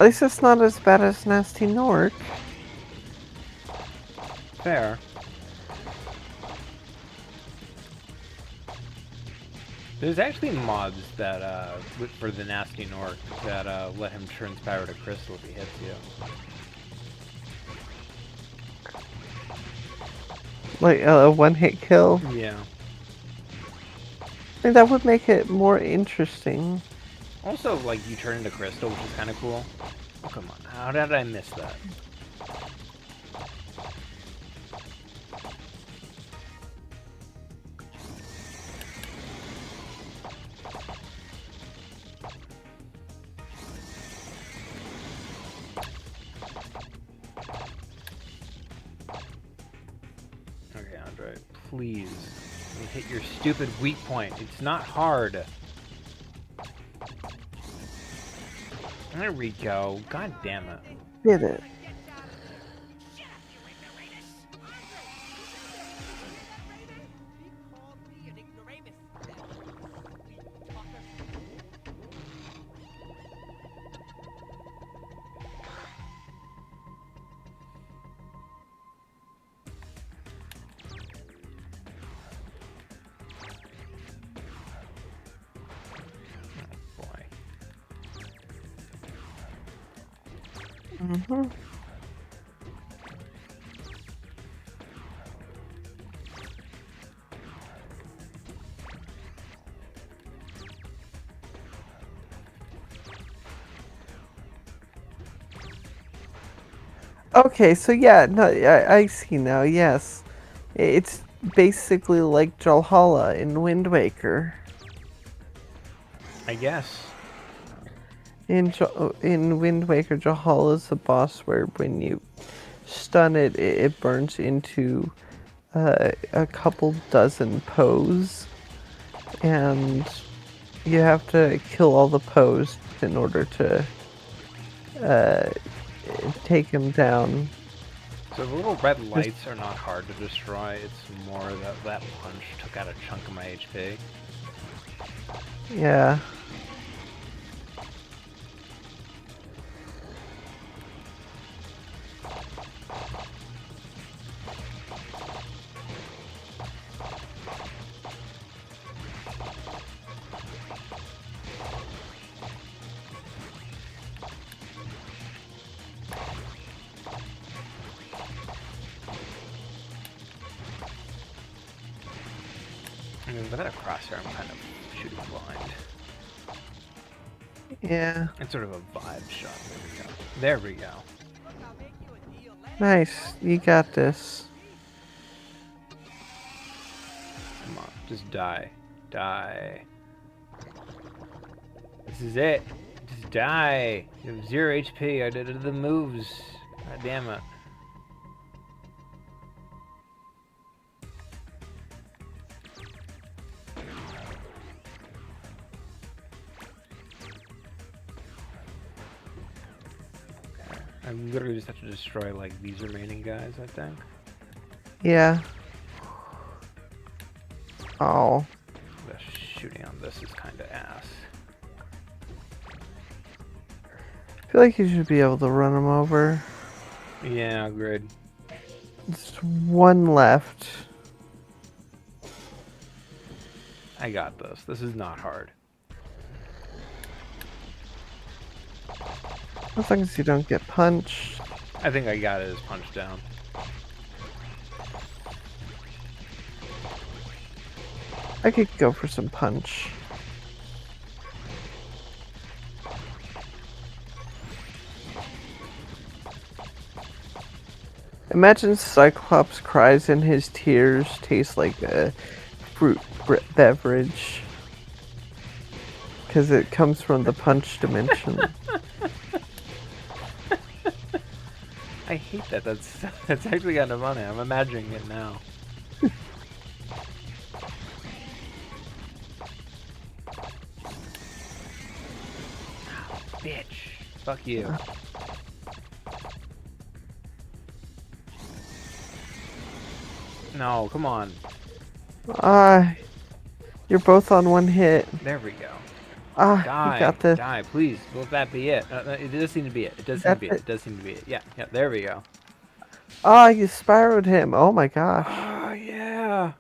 At least it's not as bad as Nasty Nork. Fair. There's actually mods that, for the Nasty Nork that, let him turn his power to crystal if he hits you. Like a one-hit kill. Yeah. I think that would make it more interesting. Also, like, you turn into crystal, which is kind of cool. Oh, come on. How did I miss that? Okay, Andre, please. Let me hit your stupid weak point. It's not hard. There we go. God damn it. Did it. Shut up, you ignoramus! Andre, he called me an ignoramus. That fucker. Boy. Mm-hmm. Okay, so yeah, no, I see now, yes. It's basically like Jalhalla in Wind Waker. I guess. In Wind Waker, Jalhalla is the boss where when you stun it, it burns into a couple dozen Poes, and you have to kill all the Poes in order to take him down. So the little red lights are not hard to destroy. It's more that that punch took out a chunk of my HP. Yeah. I mean, without a crosshair, I'm kind of shooting blind. Yeah. It's sort of a vibe shot. There we go. There we go. Look, I'll make you a deal later. Nice. You got this. Come on, just die. Die. This is it. Just die. You have 0 HP. I did the moves. God damn it. I literally just have to destroy, like, these remaining guys, I think. Yeah. Oh. The shooting on this is kind of ass. I feel like you should be able to run him over. Yeah, agreed. Just one left. I got this. This is not hard. As long as you don't get punched. I think I got it as punch down. I could go for some punch. Imagine Cyclops' cries and his tears taste like a fruit beverage. Because it comes from the punch dimension. I hate that. That's actually kind of funny. I'm imagining it now. Bitch. Fuck you. No, come on. Ah, you're both on one hit. There we go. Ah, Die. you got this. Die, please. Let that be it. It does seem to be it. It does seem to be it. It does seem to be it. Yeah, yeah, there we go. Ah, you spiraled him. Oh my gosh. Oh, yeah.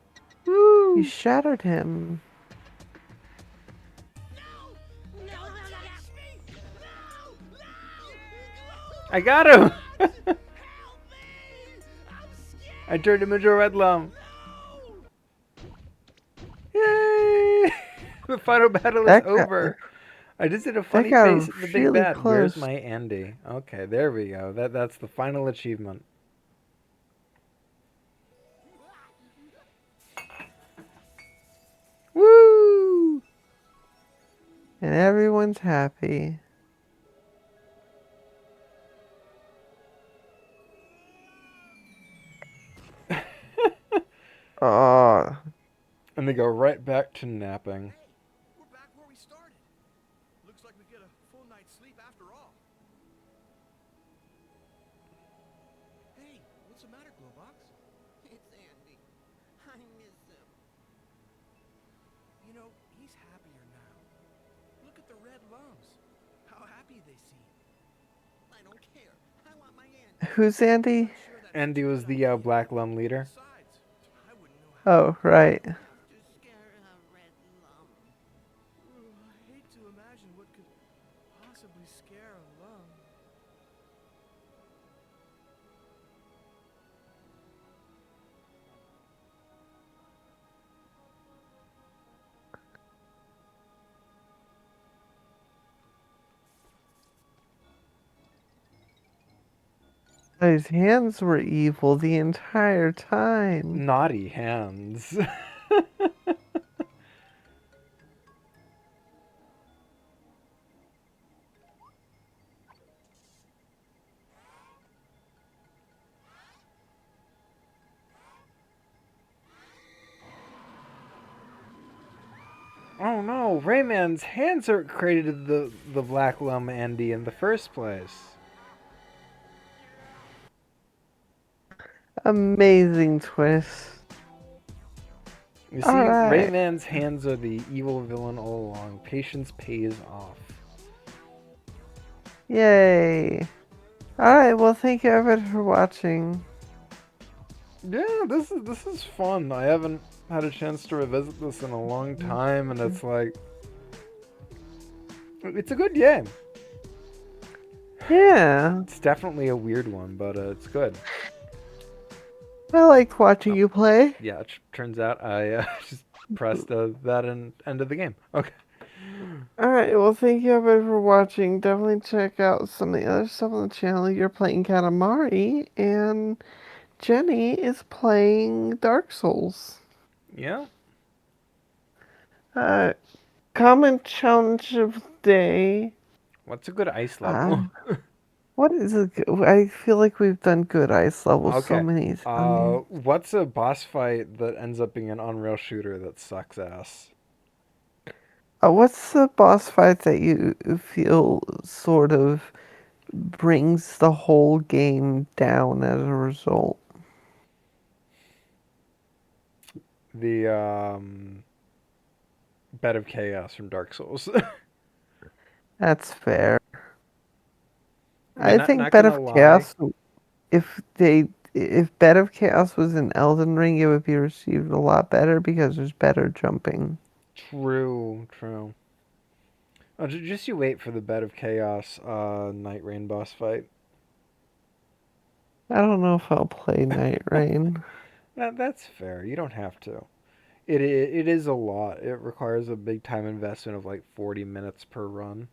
You Woo. shattered him. I got him. I turned him into a red lump. Yay! The final battle is That got- over. I just did a funny got face at the big really bad. Where's close. my Andy? Okay, there we go. That's the final achievement. Woo! And everyone's happy. Oh, And they go right back to napping. We're back where we started. Looks like we get a full night's sleep after all. Hey, what's the matter, Glowbox? It's Andy. I miss him. You know, he's happier now. Look at the red lumps. How happy they seem. I don't care. I want my Andy. who's Andy? Sure that Andy was the black lum leader. sides. I wouldn't know how Oh, right. to scare a red lump. I hate to imagine what could possibly scare a lump. His hands were evil the entire time. Naughty hands. Oh no, Rayman's hands are created the black lum Andy in the first place. Amazing twist. You see, Alright. Rayman's hands are the evil villain all along. Patience pays off. Yay. Alright, well, thank you everybody for watching. Yeah, this is fun. I haven't had a chance to revisit this in a long time, and it's like it's a good game. Yeah, It's definitely a weird one, but it's good. I like watching you play. Yeah, it turns out I just press that end of the game. Okay. Alright, well, thank you everybody for watching. Definitely check out some of the other stuff on the channel. You're playing Katamari, and Jenny is playing Dark Souls. Yeah. Uh, comment challenge of the day. What's a good ice Uh, level? what is it? I feel like we've done good ice levels so Okay. many times. What's a boss fight that ends up being an on-rail shooter that sucks ass? What's the boss fight that you feel sort of brings the whole game down as a result? The Bed of Chaos from Dark Souls. That's fair. I mean, I not think not Bed gonna of lie. Chaos, if Bed of Chaos was in Elden Ring, it would be received a lot better because there's better jumping. True, true. Oh, just you wait for the Bed of Chaos Night Rain boss fight. I don't know if I'll play Night Rain. That's fair. You don't have to. It is a lot. It requires a big time investment of like 40 minutes per run.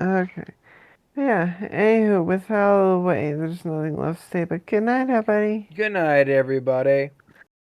Okay. Yeah, anywho, with out of the way, there's nothing left to say but good night, everybody. Good night, everybody.